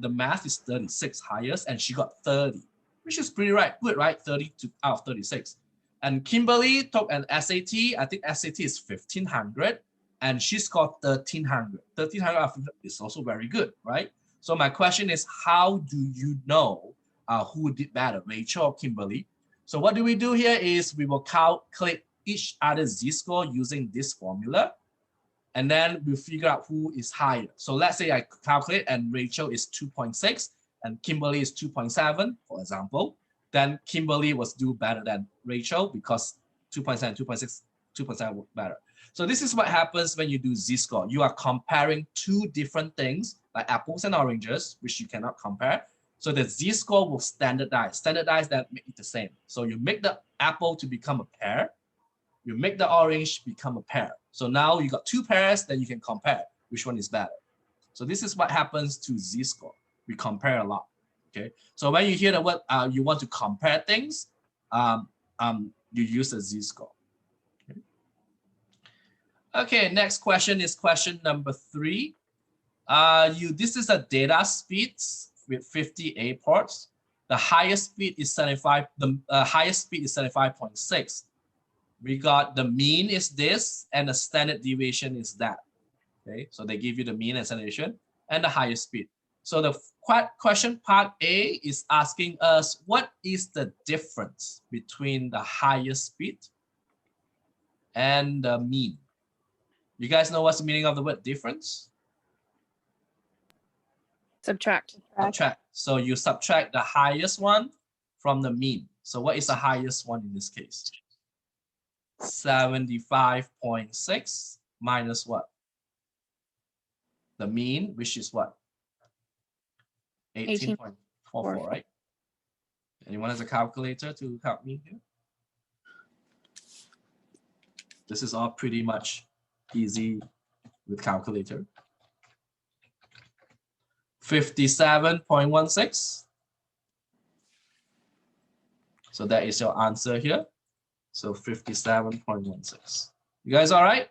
The math is 36 highest, and she got 30, which is pretty good, right? 30 out of 36. And Kimberly took an SAT. I think SAT is 1500, and she scored 1300. 1300 is also very good, right? So my question is, how do you know who did better, Rachel or Kimberly? So what do we do here is we will calculate each other's z-score using this formula, and then we figure out who is higher. So let's say I calculate and Rachel is 2.6 and Kimberly is 2.7, for example. Then Kimberly was do better than Rachel because 2.7, 2.6, 2.7 better. So this is what happens when you do z-score. You are comparing 2 different things like apples and oranges, which you cannot compare. So the z-score will standardize that, make it the same. So you make the apple to become a pear, you make the orange become a pear. So now you got 2 pairs, then you can compare which one is better. So this is what happens to z-score. We compare a lot. Okay. So when you hear the word you want to compare things, you use a z-score. Okay, next question is question number 3. This is a data speed with 50 A ports. The highest speed is 75. The highest speed is 75.6. We got the mean is this, and the standard deviation is that. Okay, so they give you the mean and standard deviation and the highest speed. So the question part A is asking us, what is the difference between the highest speed and the mean? You guys know what's the meaning of the word difference? Subtract. Subtract. So you subtract the highest one from the mean. So what is the highest one in this case? 75.6 minus what? The mean, which is what? 18.44, right? Anyone has a calculator to help me here? This is all pretty much easy with calculator. 57.16. So that is your answer here. So 57.16. You guys all right?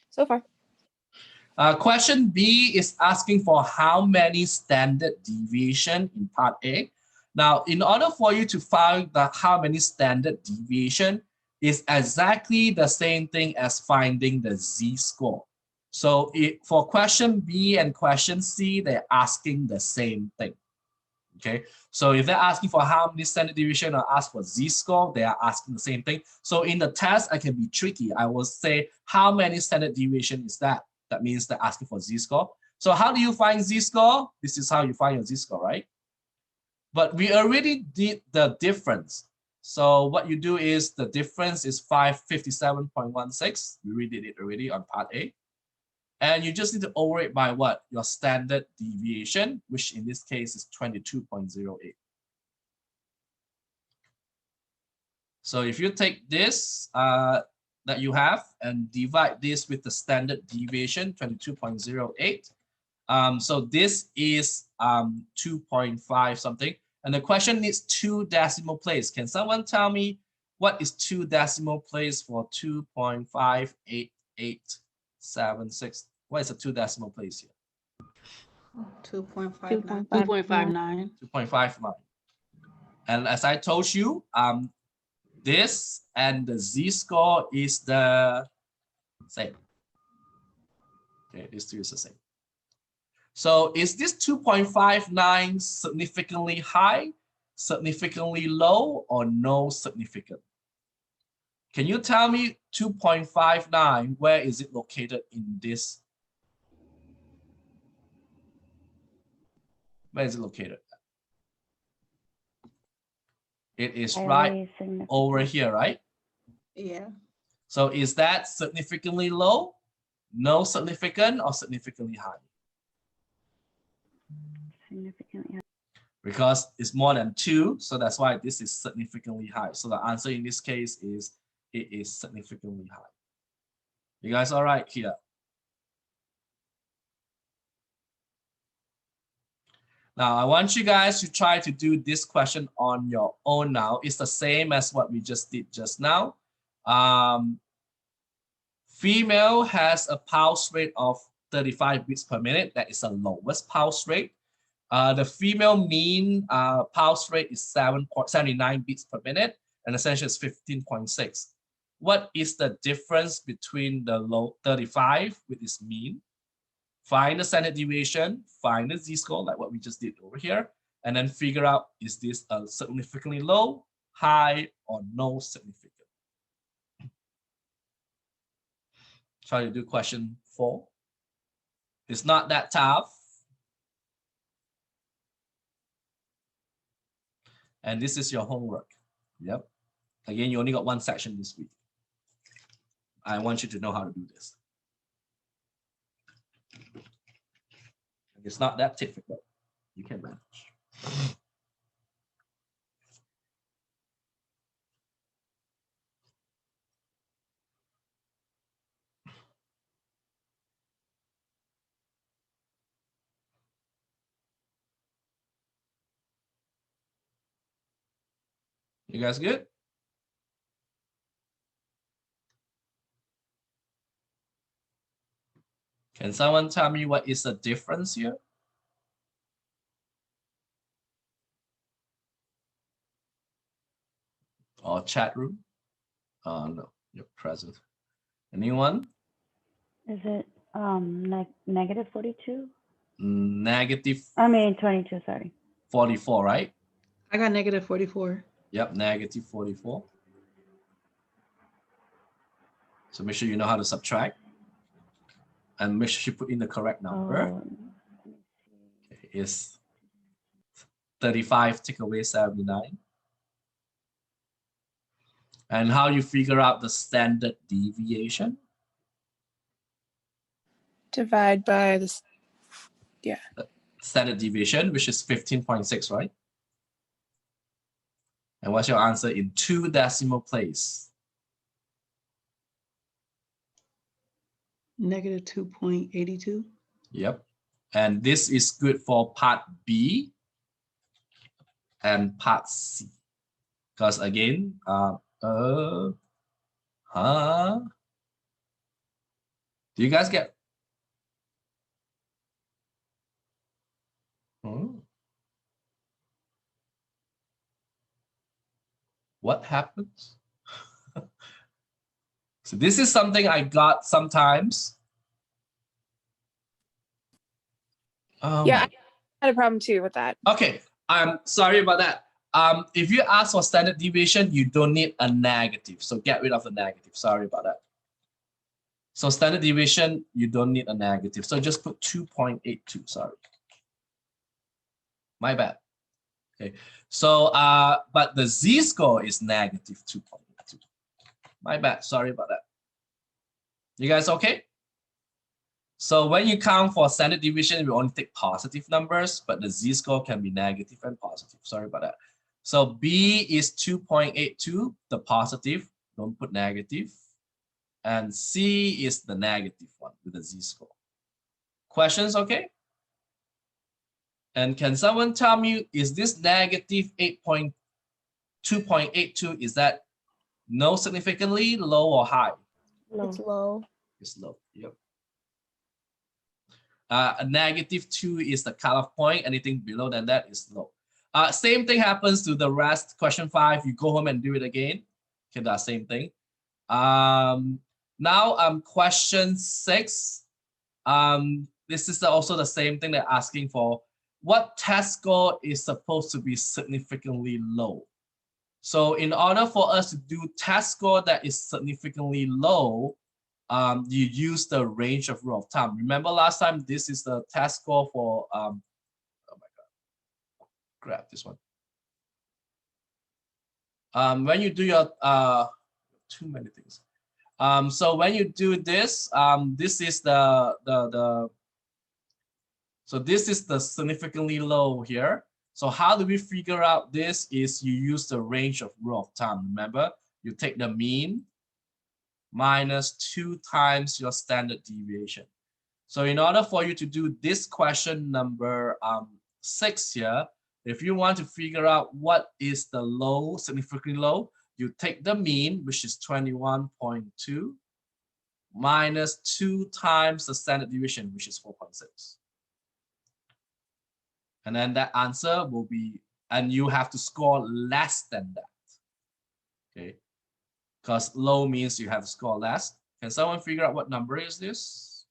So far. Question B is asking for how many standard deviation in part A. Now, in order for you to find how many standard deviation is exactly the same thing as finding the z-score. So for question B and question C, they're asking the same thing. Okay, so if they're asking for how many standard deviation or ask for z-score, they are asking the same thing. So in the test, I can be tricky. I will say, how many standard deviation is that? That means they're asking for z-score. So how do you find z-score? This is how you find your z-score, right? But we already did the difference. So what you do is the difference is 557.16. We redid it already on part A. And you just need to over it by what? Your standard deviation, which in this case is 22.08. So if you take this that you have and divide this with the standard deviation, 22.08, so this is 2.5 something. And the question needs 2 decimal places. Can someone tell me what is 2 decimal place for 2.58876? What is a 2 decimal place here? 2.59. 2.59. 2.59. And as I told you, this and the z-score is the same. Okay, these two is the same. So is this 2.59 significantly high, significantly low, or no significant? Can you tell me 2.59, where is it located in this? Where is it located? It is right over here, right? Yeah. So is that significantly low, no significant, or significantly high? Significantly high. Because it's more than 2, so that's why this is significantly high. So the answer in this case is it is significantly high. You guys all right here? Now, I want you guys to try to do this question on your own now. It's the same as what we just did just now. Female has a pulse rate of 35 beats per minute. That is the lowest pulse rate. The female mean pulse rate is 7.79 beats per minute, and essentially it's 15.6. What is the difference between the low 35 with its mean? Find the standard deviation, find the z-score, like what we just did over here, and then figure out, is this a significantly low, high, or no significant? Try to do question 4. It's not that tough. And this is your homework. Yep. Again, you only got 1 section this week. I want you to know how to do this. It's not that difficult. You can manage. You guys good? Can someone tell me what is the difference here? Or chat room? No, you're present. Anyone? Is it negative 42? Negative. I mean 22, sorry. 44, right? I got negative 44. Yep, negative 44. So make sure you know how to subtract. And make sure you put in the correct number. Okay, it's 35 take away 79. And how you figure out the standard deviation? Divide by this. Yeah. Standard deviation, which is 15.6, right? And what's your answer in 2 decimal place? Negative 2.82. Yep. And this is good for part B and part C. Because again, do you guys get? What happens? So this is something I got sometimes. Yeah, I had a problem too with that. Okay, I'm sorry about that. If you ask for standard deviation, you don't need a negative. So get rid of the negative. Sorry about that. So standard deviation, you don't need a negative. So just put 2.82, sorry. My bad. Okay, so but the z-score is negative 2.82. My bad, sorry about that. You guys okay? So when you count for standard deviation, we only take positive numbers, but the z-score can be negative and positive. Sorry about that. So B is 2.82, the positive, don't put negative. And C is the negative one with the z-score. Questions, okay? And can someone tell me, is this negative 2.82, is that no significantly, low or high? Low. It's low. It's low, yep. A -2 is the cutoff point. Anything below than that is low. Same thing happens to the rest. Question 5, you go home and do it again. Okay, that same thing. Now question 6. This is also the same thing they're asking for. What test score is supposed to be significantly low? So in order for us to do test score that is significantly low, you use the range of rule of thumb. Remember last time, this is the test score for, oh my God, grab this one. When you do your, too many things. So when you do this, this is so this is the significantly low here. So how do we figure out this is you use the range of rule of thumb. Remember, you take the mean minus 2 times your standard deviation. So in order for you to do this question number 6 here, if you want to figure out what is the low, significantly low, you take the mean, which is 21.2, minus 2 times the standard deviation, which is 4.6. And then that answer will be, and you have to score less than that. Okay, because low means you have to score less. Can someone figure out what number is this?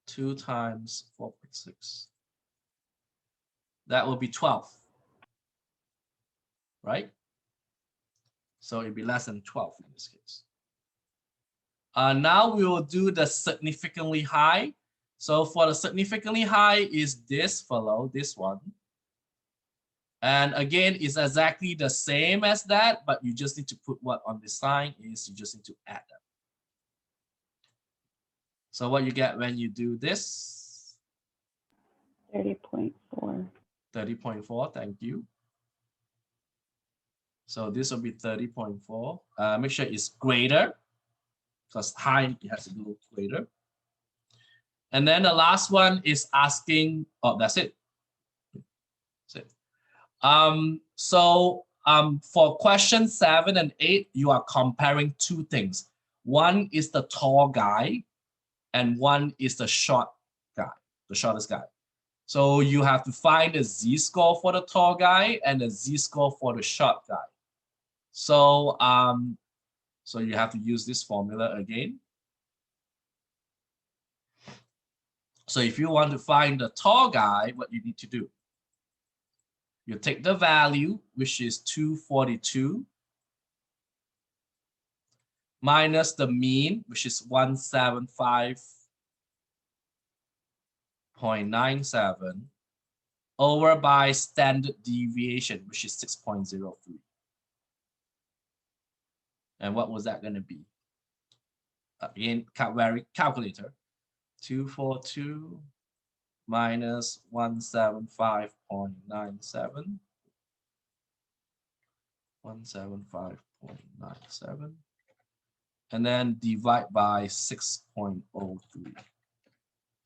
Two times 4.6. That will be 12. Right? So it'd be less than 12 in this case. Now we will do the significantly high. So for the significantly high is this fellow, this one. And again, it's exactly the same as that, but you just need to put what on the sign is you just need to add them. So what you get when you do this? 30.4. 30.4, thank you. So this will be 30.4. Make sure it's greater, because high, it has to go greater. And then the last one is asking, oh, that's it. That's it. For question 7 and 8, you are comparing two things. One is the tall guy, and one is the short guy, the shortest guy. So you have to find the z-score for the tall guy and the z-score for the short guy. So, so you have to use this formula again. So if you want to find the tall guy, what you need to do, you take the value, which is 242, minus the mean, which is 175.97, over by standard deviation, which is 6.03. And what was that going to be? Again, calculator. 242 minus 175.97. 175.97. And then divide by 6.03.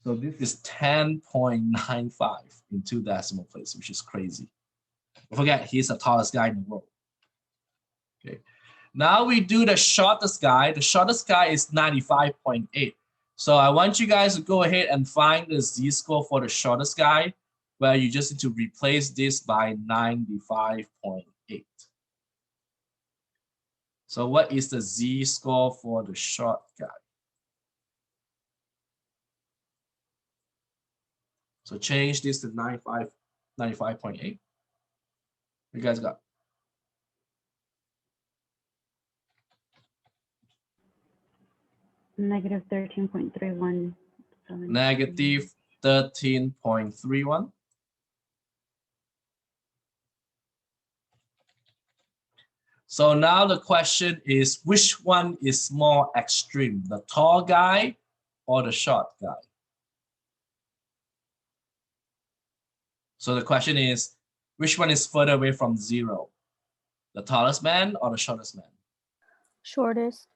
So this is 10.95 in 2 decimal places, which is crazy. Don't forget, he's the tallest guy in the world. Okay. Now we do the shortest guy. The shortest guy is 95.8. So I want you guys to go ahead and find the z-score for the shortest guy, where you just need to replace this by 95.8. So what is the z-score for the short guy? So change this to 95.8. You guys got? Negative 13.31. Negative 13.31. So now the question is, which one is more extreme, the tall guy or the short guy? So the question is, which one is further away from 0? The tallest man or the shortest man? Shortest.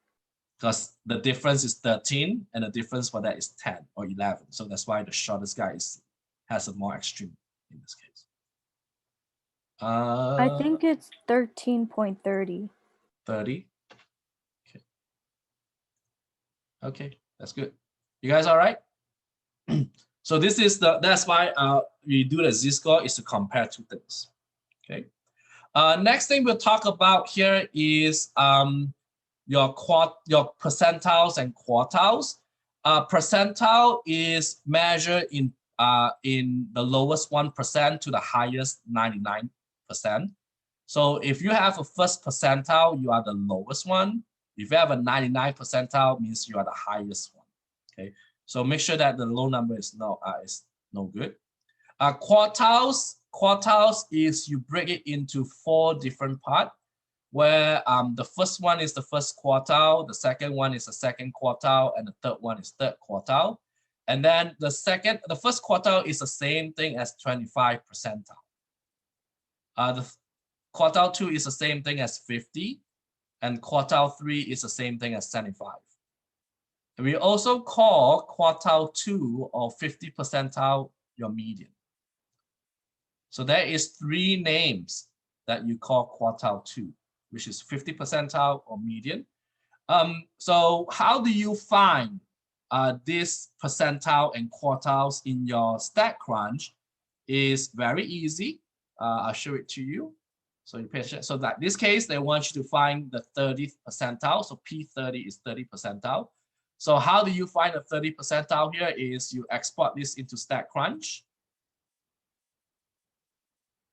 Because the difference is 13 and the difference for that is 10 or 11. So that's why the shortest guy has a more extreme in this case. I think it's 13.30. 30. Okay. Okay, that's good. You guys all right? So this is that's why we do the z-score is to compare two things. Okay. Next thing we'll talk about here is your percentiles and quartiles. Percentile is measured in the lowest 1% to the highest 99%. So if you have a first percentile, you are the lowest one. If you have a 99 percentile, means you are the highest one. Okay, so make sure that the low number is no good. Quartiles is you break it into 4 different parts, where the first one is the first quartile, the second one is the second quartile, and the third one is third quartile. And then the first quartile is the same thing as 25 percentile. The quartile 2 is the same thing as 50, and quartile 3 is the same thing as 75. And we also call quartile 2 or 50 percentile your median. So there is 3 names that you call quartile 2, which is 50 percentile or median. So how do you find this percentile and quartiles in your StatCrunch? Is very easy. I'll show it to you. So you pay attention. So that this case, they want you to find the 30th percentile. So P30 is 30 percentile. So how do you find the 30 percentile here is you export this into StatCrunch.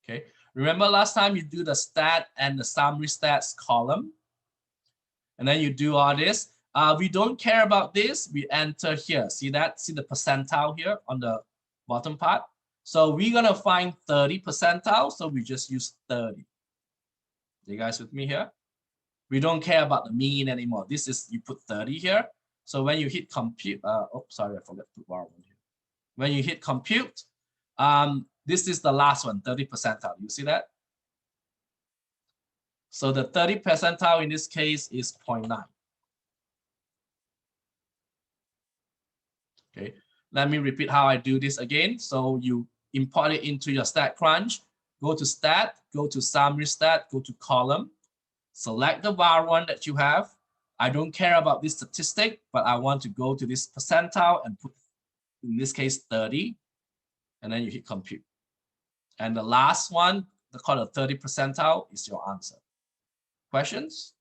Okay. Remember last time you do the stat and the summary stats column. And then you do all this. We don't care about this. We enter here. See that? See the percentile here on the bottom part? So we're going to find 30 percentile. So we just use 30. You guys with me here? We don't care about the mean anymore. This is, you put 30 here. So when you hit compute, oh, sorry, I forgot to put bar one here. When you hit compute, this is the last one, 30 percentile. You see that? So the 30 percentile in this case is 0.9. Okay, let me repeat how I do this again. So you import it into your StatCrunch, go to stat, go to summary stat, go to column, select the var1 that you have. I don't care about this statistic, but I want to go to this percentile and put, in this case, 30, and then you hit compute. And the last one, called a 30 percentile, is your answer. Questions?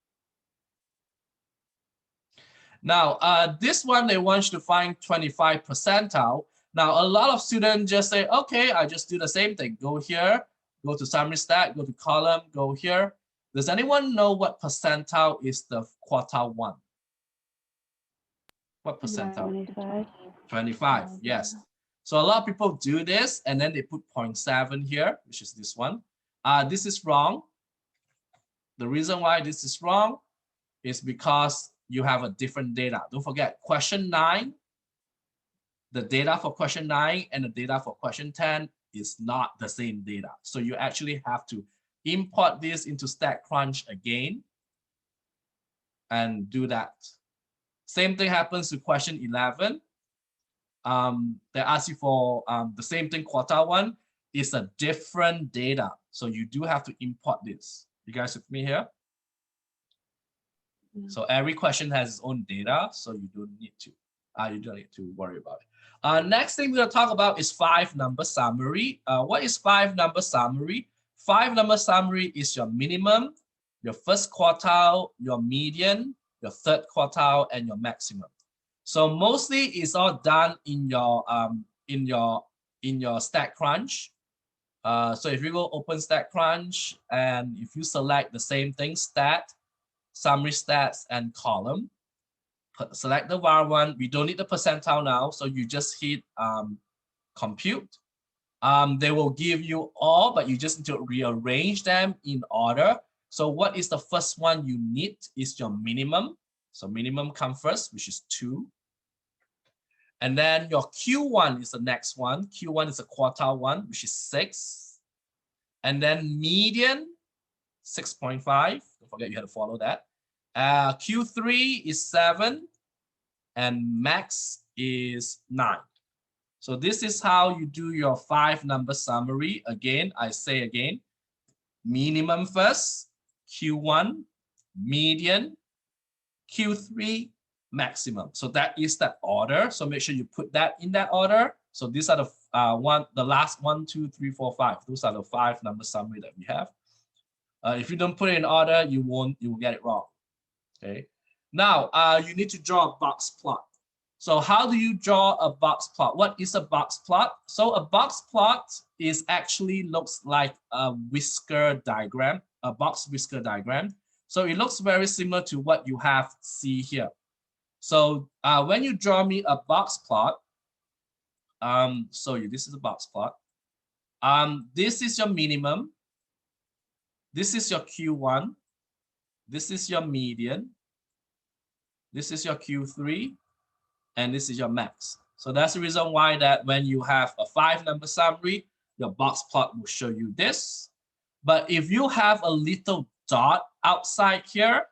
Now, this one, they want you to find 25 percentile. Now, a lot of students just say, okay, I just do the same thing. Go here, go to summary stat, go to column, go here. Does anyone know what percentile is the quartile 1? What percentile? 25. 25, yes. So a lot of people do this and then they put 0.7 here, which is this one. This is wrong. The reason why this is wrong is because you have a different data. Don't forget, question 9, the data for question 9 and the data for question 10 is not the same data. So you actually have to import this into StatCrunch again and do that. Same thing happens to question 11. They ask you for the same thing, quartile 1 is a different data. So you do have to import this. You guys with me here? So every question has its own data, so you don't need to worry about it. Next thing we're going to talk about is 5-number summary. What is 5-number summary? 5-number summary is your minimum, your first quartile, your median, your third quartile, and your maximum. So mostly it's all done in your StatCrunch. So if you go open StatCrunch and if you select the same thing, stat, summary stats, and column, select the var1. We don't need the percentile now, so you just hit compute. They will give you all, but you just need to rearrange them in order. So what is the first one you need is your minimum. So minimum comes first, which is 2. And then your Q1 is the next one. Q1 is a quartile one, which is 6. And then median, 6.5. Don't forget you had to follow that. Q3 is 7. And max is 9. So this is how you do your 5-number summary. Again, I say again, minimum first, Q1, median, Q3, maximum. So that is that order. So make sure you put that in that order. So these are the last 1, 2, 3, 4, 5. Those are the 5-number summary that we have. If you don't put it in order, you will get it wrong. Okay. Now you need to draw a box plot. So how do you draw a box plot? What is a box plot? So a box plot is actually looks like a whisker diagram, a box whisker diagram. So it looks very similar to what you have see here. So when you draw me a box plot, this is a box plot. This is your minimum. This is your Q1. This is your median. This is your Q3. And this is your max. So that's the reason why that when you have a 5-number summary, your box plot will show you this. But if you have a little dot outside here,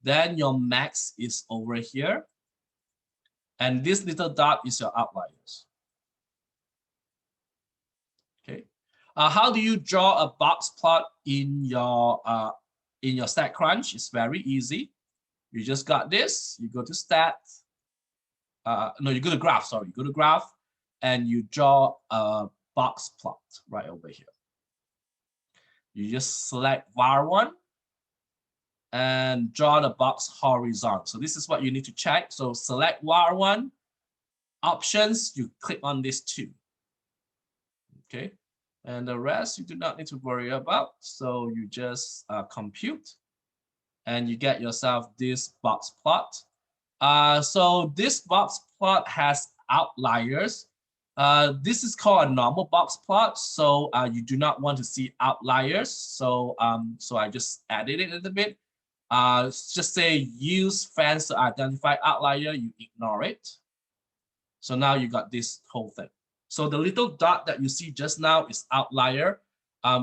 then your max is over here. And this little dot is your outliers. Okay. How do you draw a box plot in your StatCrunch? It's very easy. You just got this. You go to Stat. No, you go to Graph. Sorry, you go to Graph, and you draw a box plot right over here. You just select var1 and draw the box horizontal. So this is what you need to check. So select var1, options, you click on this 2. Okay, and the rest you do not need to worry about. So you just compute, and you get yourself this box plot. So this box plot has outliers. This is called a normal box plot. So you do not want to see outliers. So I just added it a little bit. Just say use fence to identify outlier. You ignore it. So now you got this whole thing. So the little dot that you see just now is outlier.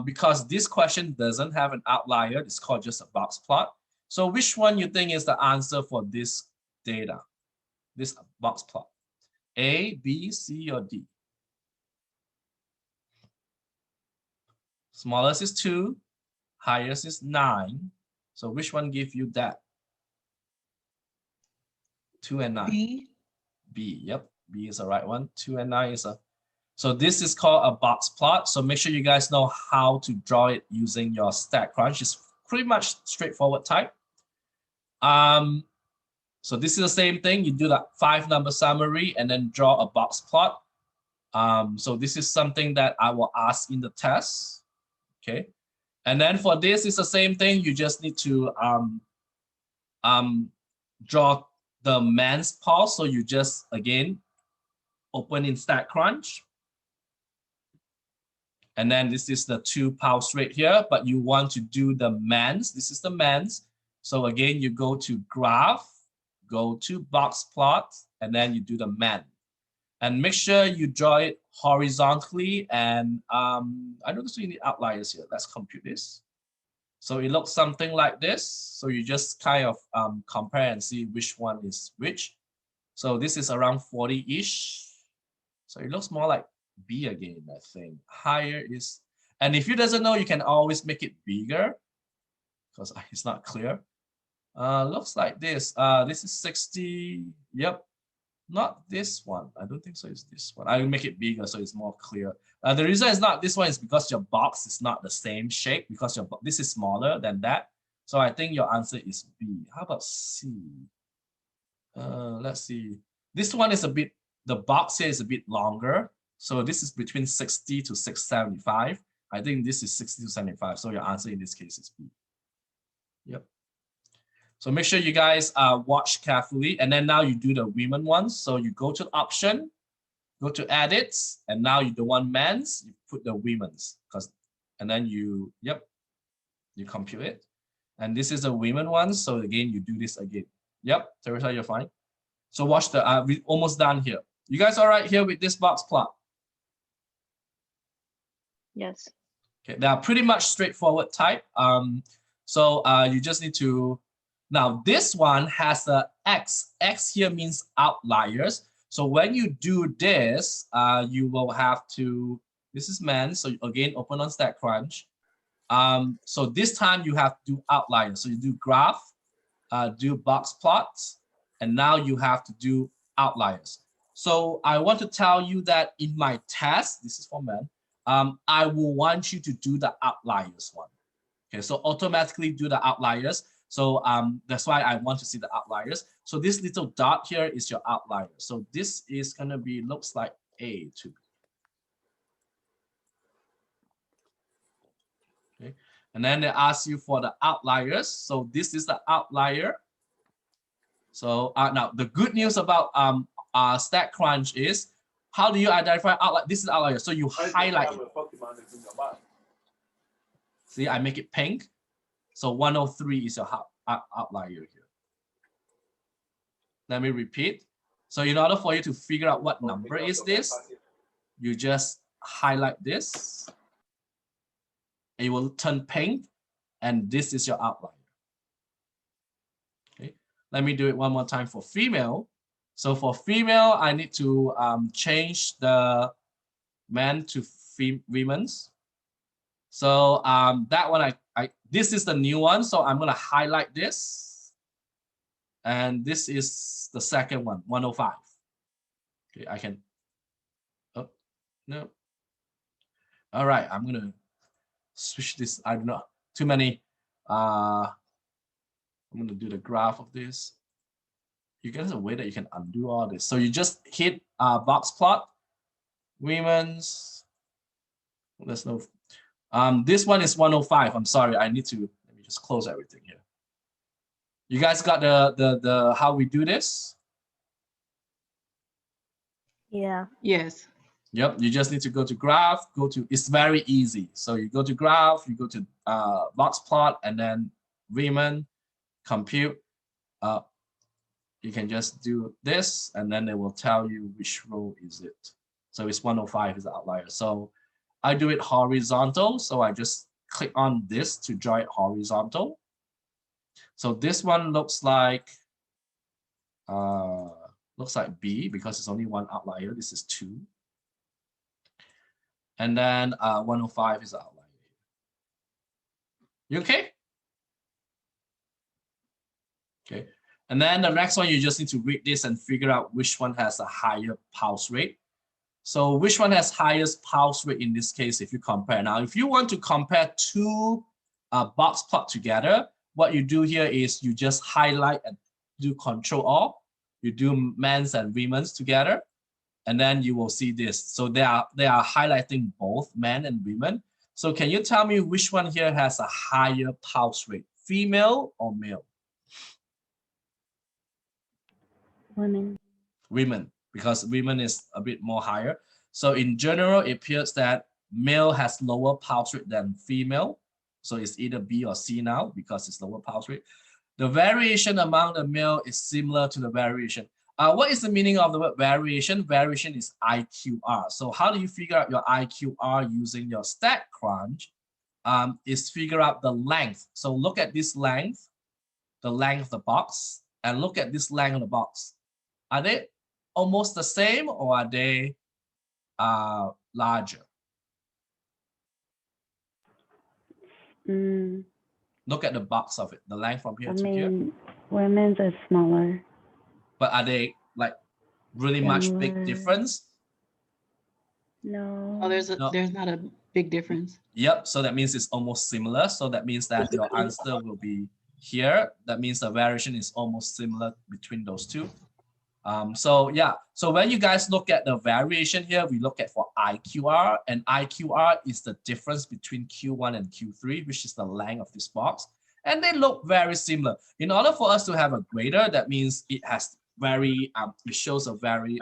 Because this question doesn't have an outlier, it's called just a box plot. So which one you think is the answer for this data, this box plot? A, B, C, or D? Smallest is 2, highest is 9. So which one gives you that? 2 and 9. B. B, yep, B is the right one. 2 and 9 is a. So this is called a box plot. So make sure you guys know how to draw it using your StatCrunch. It's pretty much straightforward type. So this is the same thing. You do that 5-number summary and then draw a box plot. So this is something that I will ask in the test. Okay. And then for this, it's the same thing. You just need to draw the man's pulse. So you just, again, open in StatCrunch. And then this is the 2 pulse rate here, but you want to do the man's. This is the man's. So again, you go to Graph, go to box plot, and then you do the man. And make sure you draw it horizontally. And I notice we need outliers here. Let's compute this. So it looks something like this. So you just kind of compare and see which one is which. So this is around 40-ish. So it looks more like B again, I think. Higher is, and if you doesn't know, you can always make it bigger because it's not clear. Looks like this. This is 60. Yep. Not this one. I don't think so. It's this one. I will make it bigger so it's more clear. The reason it's not this one is because your box is not the same shape, because this is smaller than that. So I think your answer is B. How about C? Let's see. This one is a bit, the box here is a bit longer. So this is between 60 to 675. I think this is 60 to 75. So your answer in this case is B. Yep. So make sure you guys watch carefully. And then now you do the women ones. So you go to option, go to edits, and now you don't want men's, you put the women's. And then you, yep. You compute it. And this is the women one. So again, you do this again. Yep, Teresa, you're fine. So watch the, we're almost done here. You guys all right here with this box plot? Yes. Okay, they are pretty much straightforward type. So you just need to, now this one has a X. X here means outliers. So when you do this, you will have to, this is man. So again, open on StatCrunch. So this time you have to do outliers. So you do graph, do box plots, and now you have to do outliers. So I want to tell you that in my test, this is for men, I will want you to do the outliers one. Okay, so automatically do the outliers. So that's why I want to see the outliers. So this little dot here is your outlier. So this is gonna be, looks like A to B. Okay, and then they ask you for the outliers. So this is the outlier. So now the good news about StatCrunch is, how do you identify outlier? This is outlier. So you highlight it. See, I make it pink. So 103 is your outlier here. Let me repeat. So in order for you to figure out what number is this, you just highlight this. It will turn pink, and this is your outlier. Okay, let me do it one more time for female. So for female, I need to change the men to women's. So that one, this is the new one. So I'm gonna highlight this. And this is the second one, 105. Okay, I can, oh, no. All right, I'm gonna switch this, I don't know, too many. I'm gonna do the graph of this. You get a way that you can undo all this. So you just hit box plot, women's, there's no, this one is 105. I'm sorry, I need to, let me just close everything here. You guys got the how we do this? Yeah. Yes. Yep, you just need to go to graph, go to, it's very easy. So you go to graph, you go to box plot, and then women, compute. You can just do this, and then it will tell you which row is it. So it's 105 is the outlier. So I do it horizontal. So I just click on this to draw it horizontal. So this one looks like B because it's only one outlier. This is 2. And then 105 is the outlier. You okay? Okay. And then the next one, you just need to read this and figure out which one has a higher pulse rate. So which one has highest pulse rate in this case if you compare? Now, if you want to compare two box plot together, what you do here is you just highlight and do Control-Alt. You do men's and women's together, and then you will see this. So they are highlighting both men and women. So can you tell me which one here has a higher pulse rate, female or male? Women. Women, because women is a bit more higher. So in general, it appears that male has lower pulse rate than female. So it's either B or C now because it's lower pulse rate. The variation among the male is similar to the variation. What is the meaning of the word variation? Variation is IQR. So how do you figure out your IQR using your StatCrunch? Is figure out the length. So look at this length, the length of the box, and look at this length of the box. Are they almost the same or are they larger? Look at the box of it, the length from here to here. Women's is smaller. But are they like really much big difference? No. Oh, there's not a big difference. Yep, so that means it's almost similar. So that means that your answer will be here. That means the variation is almost similar between those two. So yeah, so when you guys look at the variation here, we look at for IQR, and IQR is the difference between Q1 and Q3, which is the length of this box. And they look very similar. In order for us to have a grader, that means it has very, it shows a very,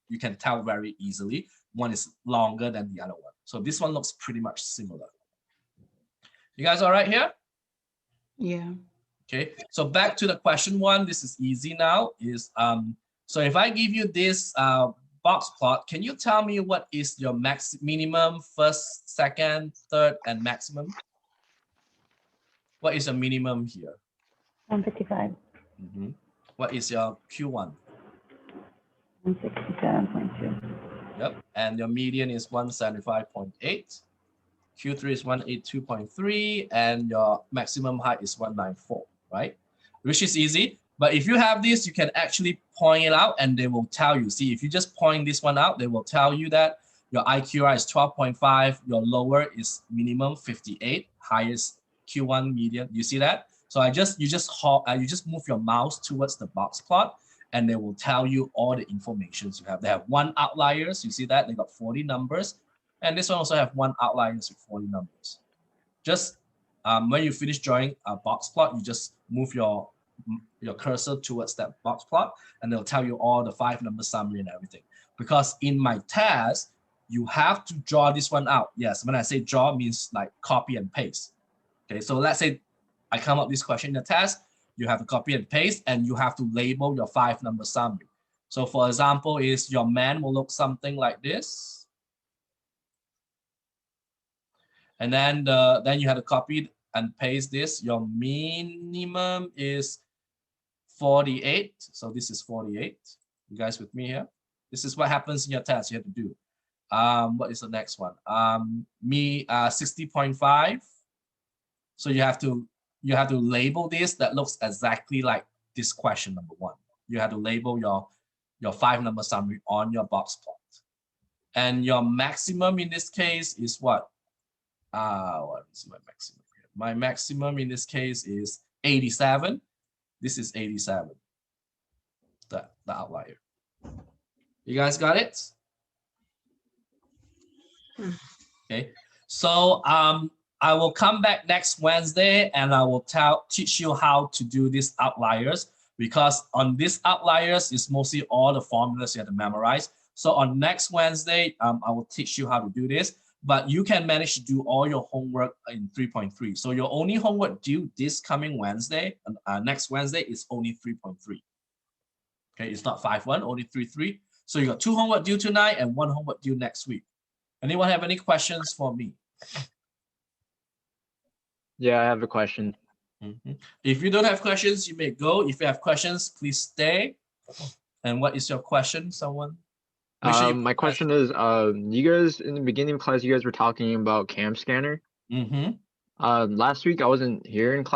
you can tell very easily. One is longer than the other one. So this one looks pretty much similar. You guys all right here? Yeah. Okay, so back to the question one. This is easy now. So if I give you this box plot, can you tell me what is your minimum, first, second, third, and maximum? What is your minimum here? 155. What is your Q1? 167.2. Yep, and your median is 175.8. Q3 is 182.3, and your maximum height is 194, right? Which is easy. But if you have this, you can actually point it out and they will tell you. See, if you just point this one out, they will tell you that your IQI is 12.5, your lower is minimum 58, highest Q1 median. You see that? So you just move your mouse towards the box plot and they will tell you all the information you have. They have 1 outliers. You see that? They got 40 numbers. And this one also have 1 outliers with 40 numbers. Just when you finish drawing a box plot, you just move your cursor towards that box plot and they'll tell you all the 5-number summary and everything. Because in my test, you have to draw this one out. Yes, when I say draw, means like copy and paste. Okay, so let's say I come up with this question in the test, you have to copy and paste and you have to label your 5-number summary. So for example, is your man will look something like this. And then you have to copy and paste this. Your minimum is 48. So this is 48. You guys with me here? This is what happens in your test. You have to do. What is the next one? 60.5. So you have to label this that looks exactly like this question number 1. You have to label your 5-number summary on your box plot. And your maximum in this case is what? What is my maximum here? My maximum in this case is 87. This is 87. The outlier. You guys got it? Okay. So I will come back next Wednesday and I will teach you how to do these outliers, because on these outliers is mostly all the formulas you have to memorize. So on next Wednesday, I will teach you how to do this. But you can manage to do all your homework in 3.3. So your only homework due this coming Wednesday, next Wednesday, is only 3.3. Okay, it's not 5.1, only 3.3. So you got 2 homework due tonight and 1 homework due next week. Anyone have any questions for me? Yeah, I have a question. If you don't have questions, you may go. If you have questions, please stay. And what is your question, someone? My question is, you guys in the beginning of class, you guys were talking about Cam Scanner. Last week I wasn't here in class.